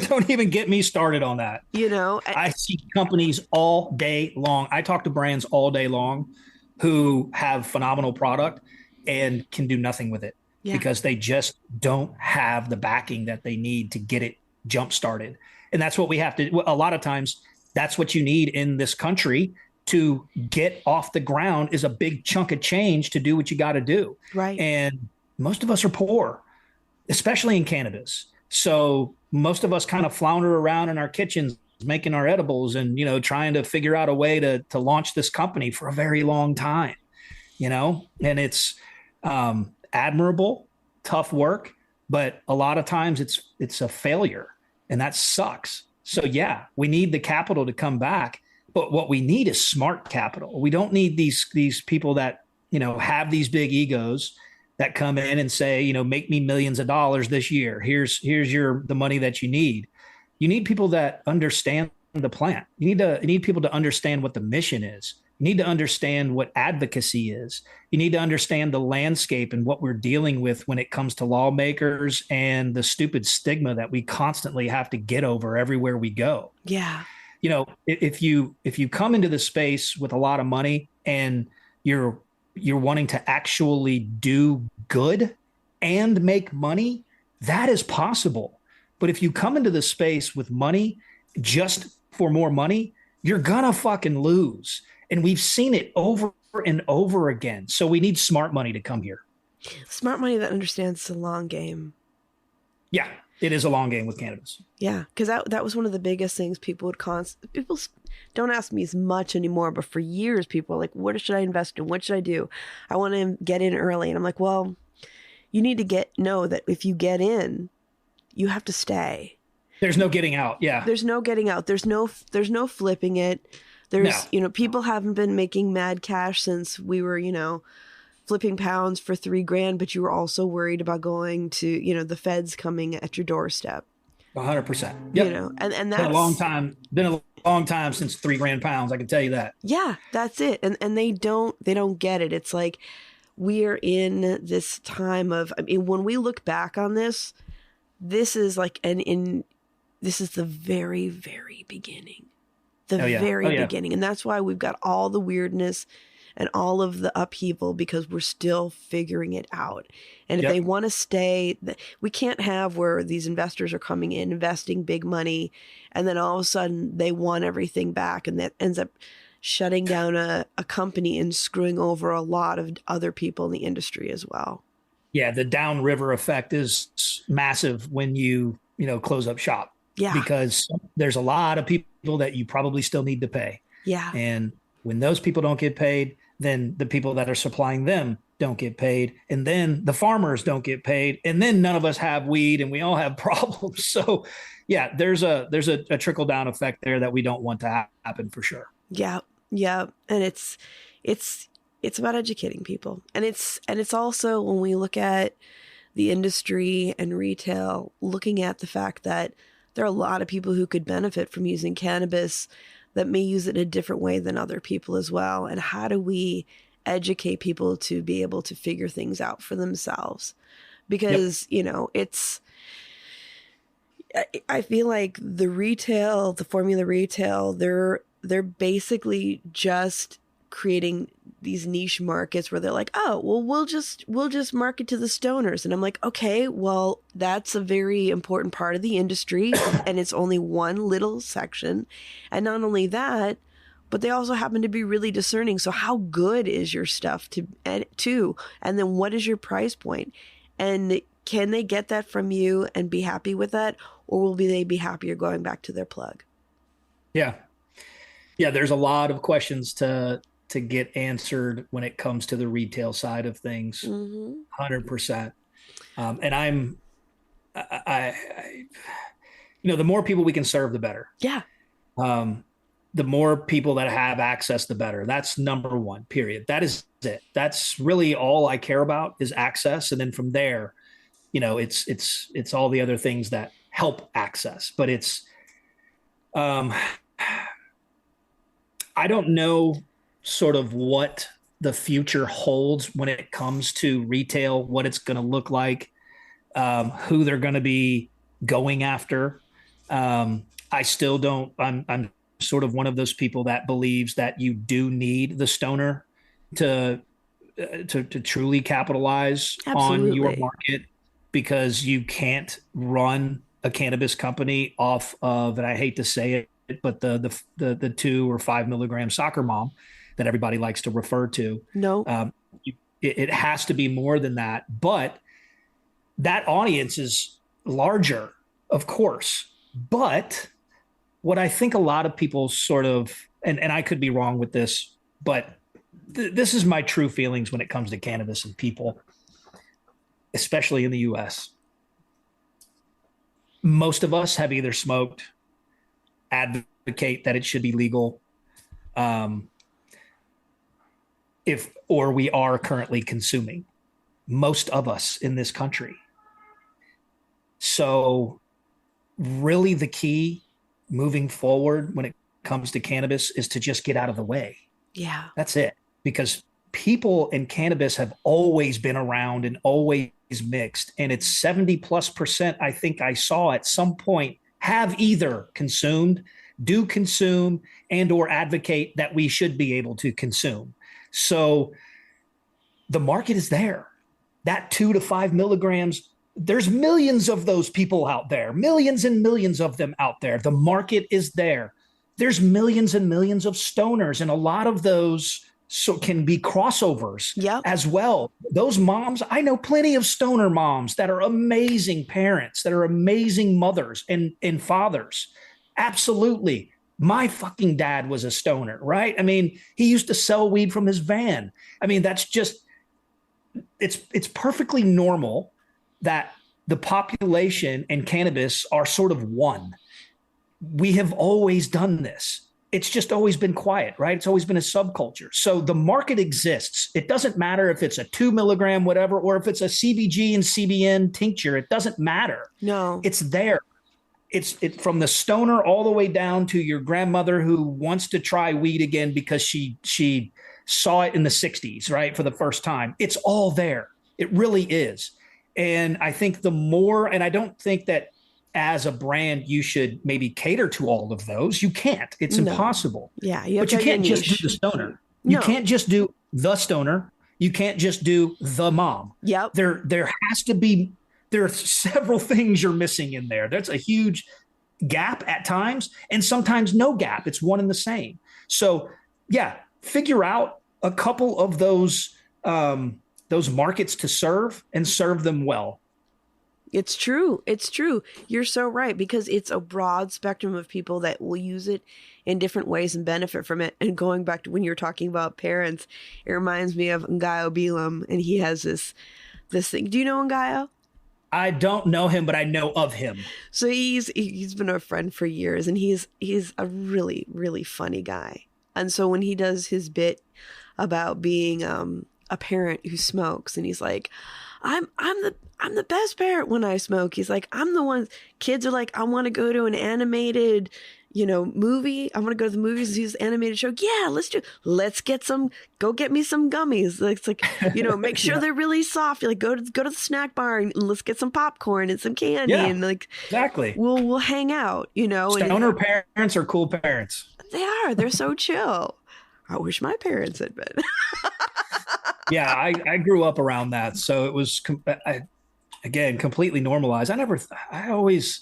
don't even get me started on that. I see companies all day long. I talk to brands all day long who have phenomenal product and can do nothing with it because they just don't have the backing that they need to get it jump started. And that's what we have to, a lot of times that's what you need in this country to get off the ground, is a big chunk of change to do what you got to do. Right. And most of us are poor, especially in cannabis. So most of us kind of flounder around in our kitchens making our edibles and, trying to figure out a way to launch this company for a very long time, and it's admirable, tough work, but a lot of times it's a failure, and that sucks. So we need the capital to come back, but what we need is smart capital. We don't need these people that, have these big egos that come in and say, make me millions of dollars this year. Here's the money that you need. You need people that understand the plant. You need people to understand what the mission is. You need to understand what advocacy is. You need to understand the landscape and what we're dealing with when it comes to lawmakers and the stupid stigma that we constantly have to get over everywhere we go. Yeah. If you come into the space with a lot of money and you're wanting to actually do good and make money, that is possible. But if you come into the space with money just for more money, you're gonna fucking lose. And we've seen it over and over again. So we need smart money to come here. Smart money that understands the long game. Yeah, it is a long game with cannabis. Yeah, because that was one of the biggest things people would people don't ask me as much anymore, but for years people were like, what should I invest in? What should I do? I want to get in early. And I'm like, well, you need to know that if you get in, you have to stay. There's no getting out. Yeah. There's no getting out. There's no flipping it. There's, people haven't been making mad cash since we were, flipping pounds for $3,000, but you were also worried about going to, the feds coming at your doorstep. 100%. Yep. And that's been a long time since 3 grand pounds. I can tell you that. Yeah, that's it. And they don't get it. It's like we're in this time of, I mean, when we look back on this, this is like this is the very, very beginning. Very beginning. And that's why we've got all the weirdness and all of the upheaval, because we're still figuring it out. And if they want to stay, we can't have where these investors are coming in, investing big money, and then all of a sudden they want everything back. And that ends up shutting down a company and screwing over a lot of other people in the industry as well. Yeah, the downriver effect is massive when you close up shop. Yeah. Because there's a lot of people that you probably still need to pay. Yeah. And when those people don't get paid, then the people that are supplying them don't get paid. And then the farmers don't get paid. And then none of us have weed and we all have problems. So yeah, there's a trickle down effect there that we don't want to happen for sure. Yeah. Yeah. And it's about educating people. And it's also, when we look at the industry and retail, looking at the fact that there are a lot of people who could benefit from using cannabis that may use it in a different way than other people as well. And how do we educate people to be able to figure things out for themselves? Because, I feel like the formula retail, they're basically just creating these niche markets where they're like, oh, well, we'll just market to the stoners. And I'm like, okay, well, that's a very important part of the industry and it's only one little section. And not only that, but they also happen to be really discerning. So how good is your stuff too? And then what is your price point? And can they get that from you and be happy with that? Or will they be happier going back to their plug? Yeah. Yeah. There's a lot of questions to get answered when it comes to the retail side of things. 100%. And the more people we can serve, the better. Yeah. The more people that have access, the better. That's number one, period. That is it. That's really all I care about is access. And then from there, it's all the other things that help access, but I don't know sort of what the future holds when it comes to retail, what it's going to look like, who they're going to be going after. I still don't, I'm sort of one of those people that believes that you do need the stoner to truly capitalize on your market, because you can't run a cannabis company off of, and I hate to say it, but the 2 or 5 milligram soccer mom that everybody likes to refer to. No, it has to be more than that. But that audience is larger, of course. But what I think a lot of people sort of, and I could be wrong with this, but this is my true feelings when it comes to cannabis and people, especially in the US. Most of us have either smoked, advocate that it should be legal, or we are currently consuming, most of us in this country. So really the key moving forward when it comes to cannabis is to just get out of the way. Yeah. That's it. Because people in cannabis have always been around and always mixed. And it's 70+%, I think I saw at some point, have either consumed, do consume, and or advocate that we should be able to consume. So the market is there. That 2 to 5 milligrams, there's millions of those people out there, millions and millions of them out there. The market is there. There's millions and millions of stoners, and a lot of those can be crossovers as well. Those moms, I know plenty of stoner moms that are amazing parents, that are amazing mothers and fathers. Absolutely. My fucking dad was a stoner, right? I mean, he used to sell weed from his van. I mean, that's just, it's perfectly normal that the population and cannabis are sort of one. We have always done this. It's just always been quiet, right? It's always been a subculture. So the market exists. It doesn't matter if it's a 2 milligram, whatever, or if it's a CBG and CBN tincture. It doesn't matter. No, it's there. it's from the stoner all the way down to your grandmother who wants to try weed again because she saw it in the 60s, right, for the first time. It's all there. It really is. And I think the more, and I don't think that as a brand you should maybe cater to all of those. You can't. It's impossible. Yeah, but you can't just do the stoner. You can't just do the stoner. You can't just do the mom. Yep. There has to be, there are several things you're missing in there. That's a huge gap at times, and sometimes no gap. It's one and the same. So yeah, figure out a couple of those markets to serve and serve them well. It's true. It's true. You're so right, because it's a broad spectrum of people that will use it in different ways and benefit from it. And going back to when you're talking about parents, it reminds me of Ngaio Bilam, and he has this thing. Do you know Ngaio? I don't know him, but I know of him. So he's been a friend for years, and he's a really, really funny guy. And so when he does his bit about being a parent who smokes, and he's like, I'm the best parent when I smoke. He's like, I'm the one. Kids are like, I want to go to an animated, movie. I want to go to the movies and see this animated show. Yeah, let's go get me some gummies. It's like, make sure they're really soft. You're like, go to the snack bar and let's get some popcorn and some candy. Yeah, and like, exactly. We'll hang out, Stoner parents are cool parents. They are. They're so chill. I wish my parents had been. Yeah, I grew up around that. So it was, again, completely normalized. I always,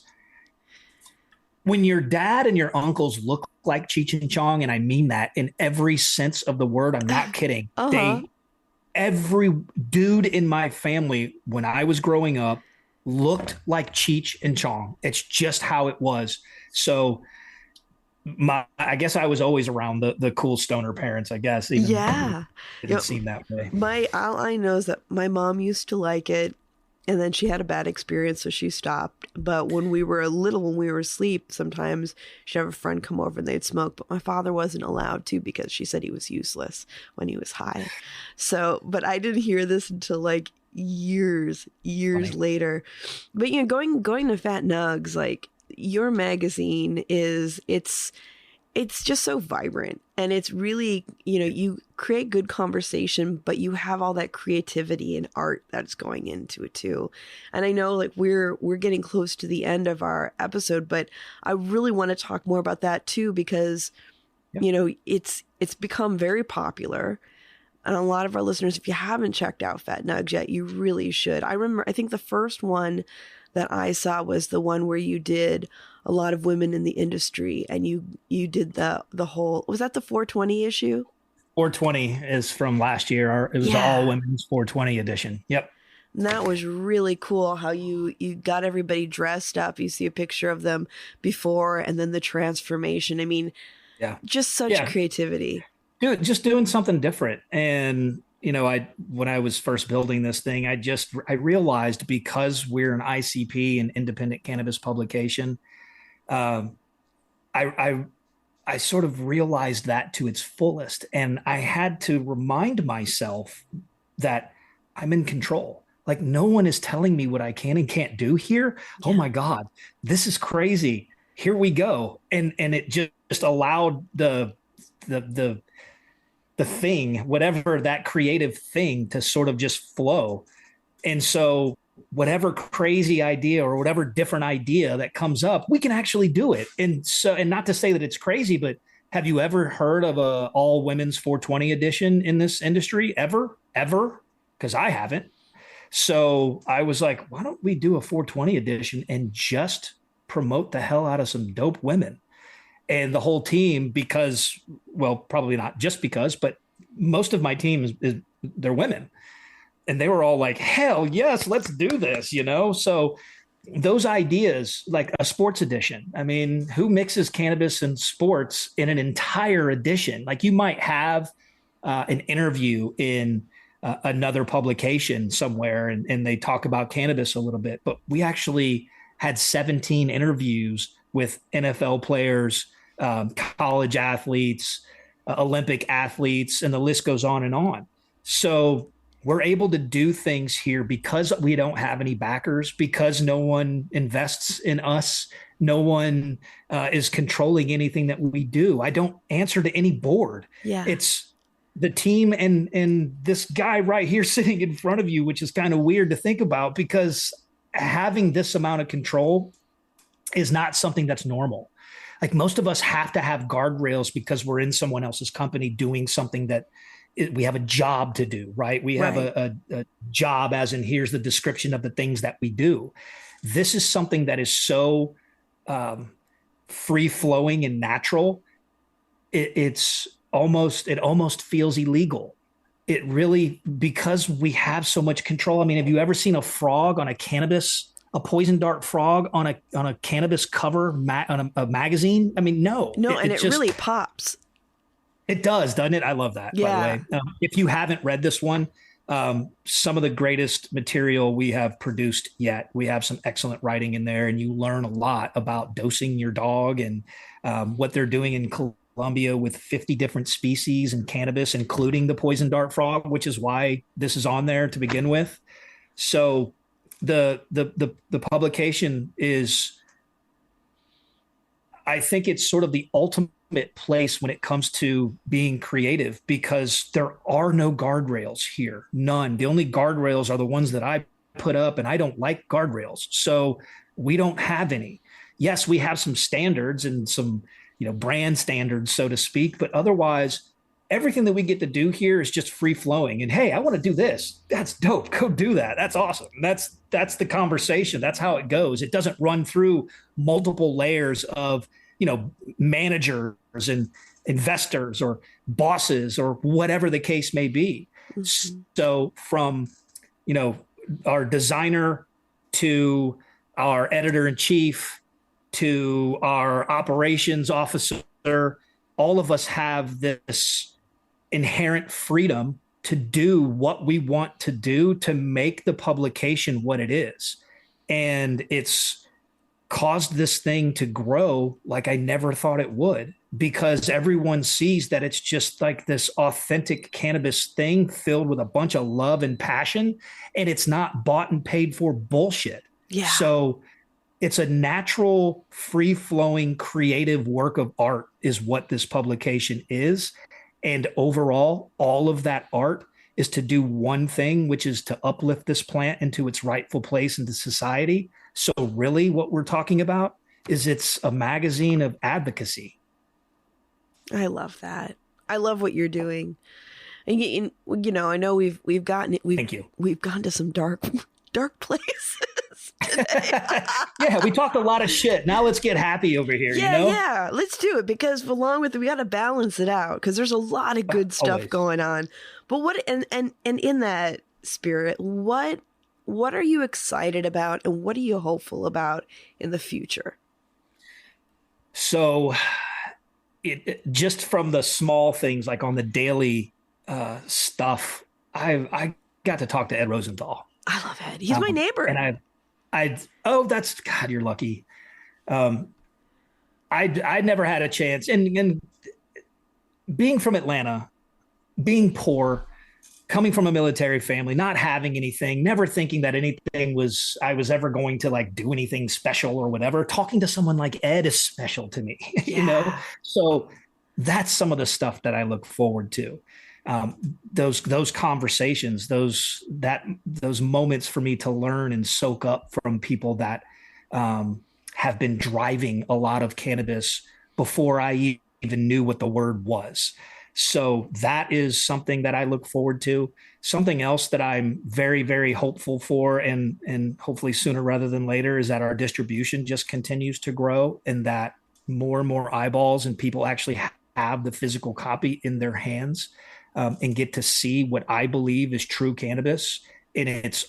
when your dad and your uncles look like Cheech and Chong, and I mean that in every sense of the word, I'm not kidding. Uh-huh. Every dude in my family, when I was growing up, looked like Cheech and Chong. It's just how it was. So I guess I was always around the cool stoner parents, I guess. Even yeah. It didn't seem that way. All I know is that my mom used to like it, and then she had a bad experience, so she stopped. But when we were when we were asleep, sometimes she'd have a friend come over and they'd smoke. But my father wasn't allowed to, because she said he was useless when he was high. So, but I didn't hear this until like years Funny. Later. But going to Fat Nugs, like, your magazine it's just so vibrant, and it's really, you create good conversation, but you have all that creativity and art that's going into it too. And I know, like, we're getting close to the end of our episode, but I really want to talk more about that too, because it's become very popular. And a lot of our listeners, if you haven't checked out Fat Nugs yet, you really should. I think the first one that I saw was the one where you did a lot of women in the industry, and you did the whole, was that the 420 issue? 420 is from last year. It was all women's 420 edition. Yep. And that was really cool how you got everybody dressed up. You see a picture of them before and then the transformation. I mean, just such creativity. Dude, just doing something different. And when I was first building this thing, I realized, because we're an ICP, an independent cannabis publication, I sort of realized that to its fullest. And I had to remind myself that I'm in control. Like, no one is telling me what I can and can't do here. Yeah. Oh my God, this is crazy. Here we go. And it just allowed the thing, whatever that creative thing, to sort of just flow. And so whatever crazy idea or whatever different idea that comes up, we can actually do it. And not to say that it's crazy, but have you ever heard of a all women's 420 edition in this industry? Ever? Because I haven't. So I was like, why don't we do a 420 edition and just promote the hell out of some dope women? And the whole team, because, well, probably not just because, but most of my team is they're women. And they were all like, hell yes, let's do this, So those ideas, like a sports edition, I mean, who mixes cannabis and sports in an entire edition? Like, you might have an interview in another publication somewhere, and they talk about cannabis a little bit, but we actually had 17 interviews with NFL players, college athletes, Olympic athletes, and the list goes on and on. So we're able to do things here because we don't have any backers, because no one invests in us. No one is controlling anything that we do. I don't answer to any board. Yeah. It's the team and this guy right here sitting in front of you, which is kind of weird to think about because having this amount of control is not something that's normal. Like most of us have to have guardrails because we're in someone else's company doing something that we have a job to do, right? We have a job as in here's the description of the things that we do. This is something that is so free flowing and natural. It almost feels illegal. It really, because we have so much control. I mean, have you ever seen a frog on a poison dart frog on a cannabis cover on a magazine? I mean, no. And it really pops. It does, doesn't it? I love that, by the way. If you haven't read this one, some of the greatest material we have produced yet. We have some excellent writing in there, and you learn a lot about dosing your dog and what they're doing in Colombia with 50 different species and cannabis, including the poison dart frog, which is why this is on there to begin with. So the publication is, I think it's sort of the ultimate place when it comes to being creative because there are no guardrails here. None. The only guardrails are the ones that I put up, and I don't like guardrails. So we don't have any. Yes, we have some standards and some, brand standards, so to speak, but otherwise everything that we get to do here is just free flowing. And hey, I want to do this. That's dope. Go do that. That's awesome. That's the conversation. That's how it goes. It doesn't run through multiple layers of managers and investors or bosses or whatever the case may be. Mm-hmm. So from, our designer to our editor in chief to our operations officer, all of us have this inherent freedom to do what we want to do to make the publication what it is. And it's caused this thing to grow like I never thought it would, because everyone sees that it's just like this authentic cannabis thing filled with a bunch of love and passion, and it's not bought and paid for bullshit. Yeah. So it's a natural, free-flowing, creative work of art is what this publication is. And overall, all of that art is to do one thing, which is to uplift this plant into its rightful place into society. So really what we're talking about is it's a magazine of advocacy. I love that. I love what you're doing. And I know we've gone to some dark places. Yeah, we talked a lot of shit. Now let's get happy over here. Yeah, let's do it, because along with it, we got to balance it out because there's a lot of good stuff going on. But and in that spirit, what are you excited about and what are you hopeful about in the future? So it just from the small things, like on the daily stuff, I got to talk to Ed Rosenthal. I love Ed. He's my neighbor. And that's God, you're lucky. I'd never had a chance. And being from Atlanta, being poor, coming from a military family, not having anything, never thinking that I was ever going to like do anything special or whatever. Talking to someone like Ed is special to me, So that's some of the stuff that I look forward to. Those conversations, those moments for me to learn and soak up from people that have been driving a lot of cannabis before I even knew what the word was. So that is something that I look forward to. Something else that I'm very, very hopeful for, and hopefully sooner rather than later, is that our distribution just continues to grow and that more and more eyeballs and people actually have the physical copy in their hands and get to see what I believe is true cannabis in its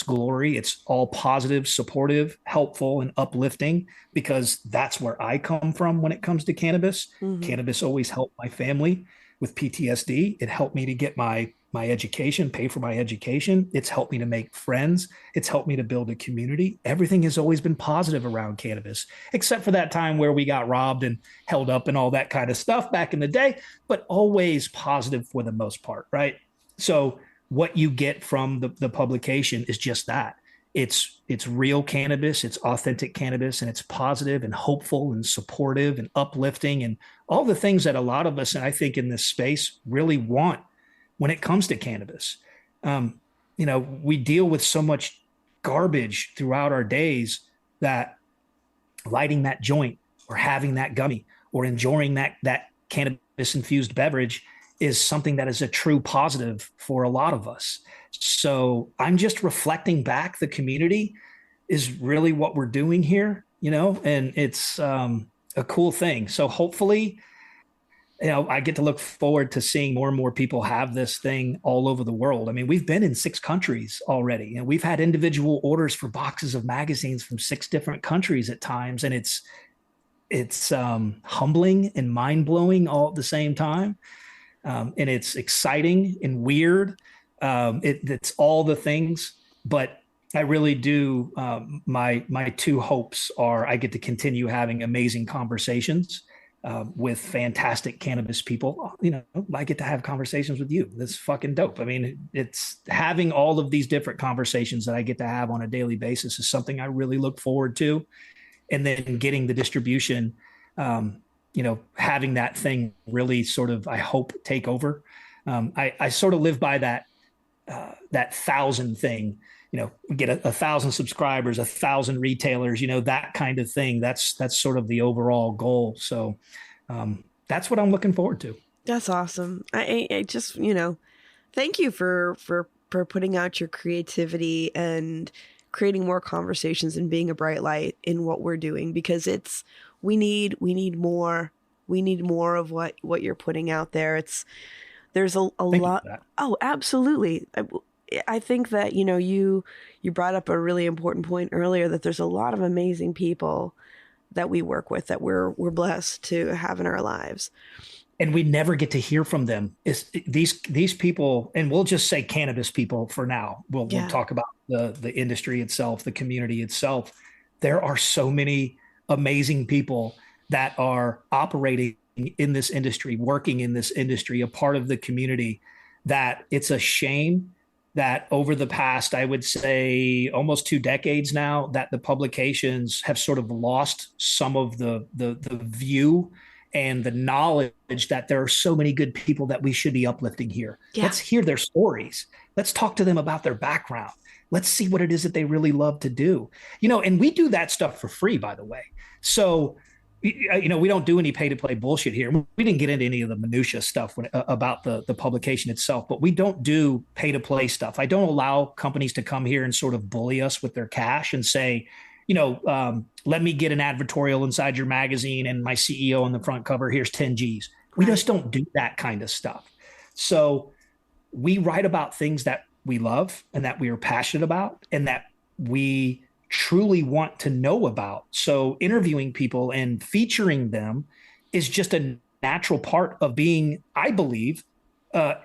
glory. It's all positive, supportive, helpful, and uplifting, because that's where I come from when it comes to cannabis. Mm-hmm. Cannabis always helped my family with PTSD. It helped me to get my education, pay for my education. It's helped me to make friends. It's helped me to build a community. Everything has always been positive around cannabis, except for that time where we got robbed and held up and all that kind of stuff back in the day, but always positive for the most part, right? So what you get from the publication is just that. It's real cannabis, it's authentic cannabis, and it's positive and hopeful and supportive and uplifting and all the things that a lot of us, and I think in this space, really want when it comes to cannabis. We deal with so much garbage throughout our days that lighting that joint or having that gummy or enjoying that cannabis infused beverage is something that is a true positive for a lot of us. So I'm just reflecting back. The community is really what we're doing here, and it's a cool thing. So hopefully, I get to look forward to seeing more and more people have this thing all over the world. I mean, we've been in 6 countries already, and we've had individual orders for boxes of magazines from 6 different countries at times. And it's humbling and mind blowing all at the same time. And it's exciting and weird. It's all the things, but I really do. My 2 hopes are I get to continue having amazing conversations with fantastic cannabis people. I get to have conversations with you. That's fucking dope. I mean, it's having all of these different conversations that I get to have on a daily basis is something I really look forward to. And then getting the distribution, having that thing really sort of, I hope, take over. I sort of live by that 1,000 thing, we get 1,000 subscribers, 1,000 retailers, that kind of thing. That's sort of the overall goal. So that's what I'm looking forward to. That's awesome. I just, thank you for putting out your creativity and creating more conversations and being a bright light in what we're doing, because we need more of what you're putting out there. There's a lot. Oh, absolutely. I think that, you brought up a really important point earlier, that there's a lot of amazing people that we work with that we're blessed to have in our lives. And we never get to hear from them. These people, and we'll just say cannabis people for now. We'll talk about the industry itself, the community itself. There are so many amazing people that are operating in this industry, working in this industry, a part of the community, that it's a shame that over the past, I would say almost 2 decades now, that the publications have sort of lost some of the view and the knowledge that there are so many good people that we should be uplifting here. Yeah. Let's hear their stories. Let's talk to them about their background. Let's see what it is that they really love to do. And we do that stuff for free, by the way. So, we don't do any pay to play bullshit here. We didn't get into any of the minutia stuff about the publication itself, but we don't do pay to play stuff. I don't allow companies to come here and sort of bully us with their cash and say, let me get an advertorial inside your magazine and my CEO on the front cover, here's 10 G's. We just don't do that kind of stuff. So we write about things that we love and that we are passionate about and that we truly want to know about. So interviewing people and featuring them is just a natural part of being, I believe,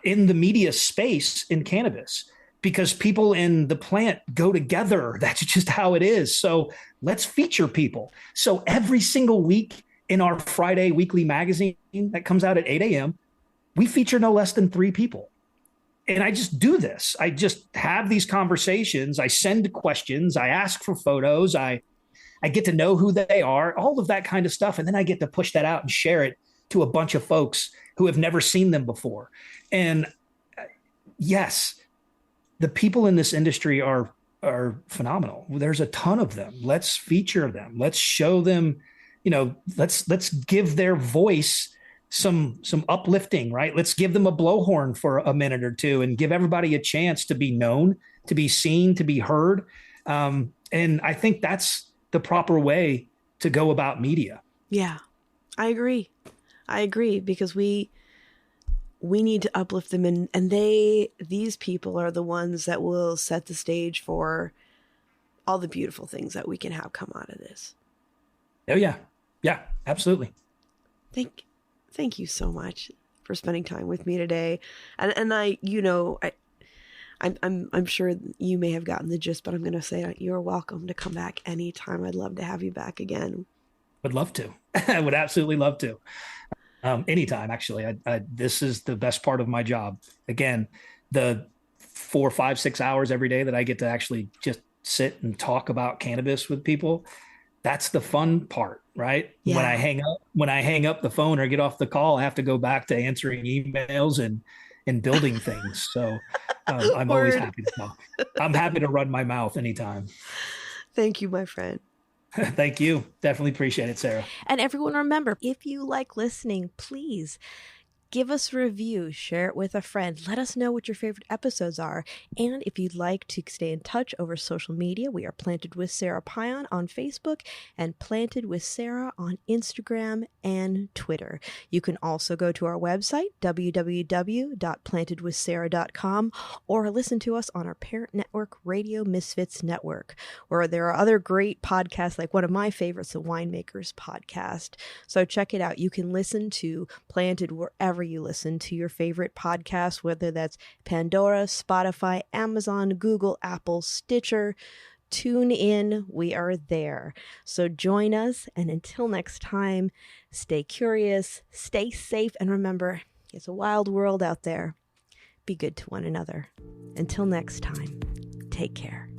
in the media space in cannabis, because people in the plant go together. That's just how it is. So let's feature people. So every single week in our Friday weekly magazine that comes out at 8 a.m., we feature no less than 3 people. And I just do this. I just have these conversations. I send questions. I ask for photos. I get to know who they are, all of that kind of stuff. And then I get to push that out and share it to a bunch of folks who have never seen them before. And yes, the people in this industry are phenomenal. There's a ton of them. Let's feature them. Let's show them, let's give their voice some uplifting, right? Let's give them a blowhorn for a minute or 2 and give everybody a chance to be known, to be seen, to be heard. And I think that's the proper way to go about media. Yeah, I agree, because we need to uplift them, and these people are the ones that will set the stage for all the beautiful things that we can have come out of this. Oh yeah, absolutely. Thank you so much for spending time with me today. And I'm sure you may have gotten the gist, but I'm going to say you're welcome to come back anytime. I'd love to have you back again. Would love to. I would absolutely love to. Anytime, actually. This is the best part of my job. Again, the 4, 5, 6 hours every day that I get to actually just sit and talk about cannabis with people. That's the fun part, right? Yeah. When I hang up the phone or get off the call, I have to go back to answering emails and building things. So I'm always happy to talk. I'm happy to run my mouth anytime. Thank you, my friend. Thank you. Definitely appreciate it, Sarah. And everyone, remember, if you like listening, please give us a review, share it with a friend. Let us know what your favorite episodes are. And if you'd like to stay in touch over social media, we are Planted with Sara Pion on Facebook and Planted with Sara on Instagram and Twitter. You can also go to our website, www.plantedwithsara.com, or listen to us on our parent network, Radio Misfits Network, where there are other great podcasts, like one of my favorites, the Winemakers Podcast. So check it out. You can listen to Planted wherever you listen to your favorite podcast, whether that's Pandora, Spotify, Amazon, Google, Apple, Stitcher. Tune in. We are there. So join us. And until next time, stay curious, stay safe, and remember, it's a wild world out there. Be good to one another. Until next time, take care.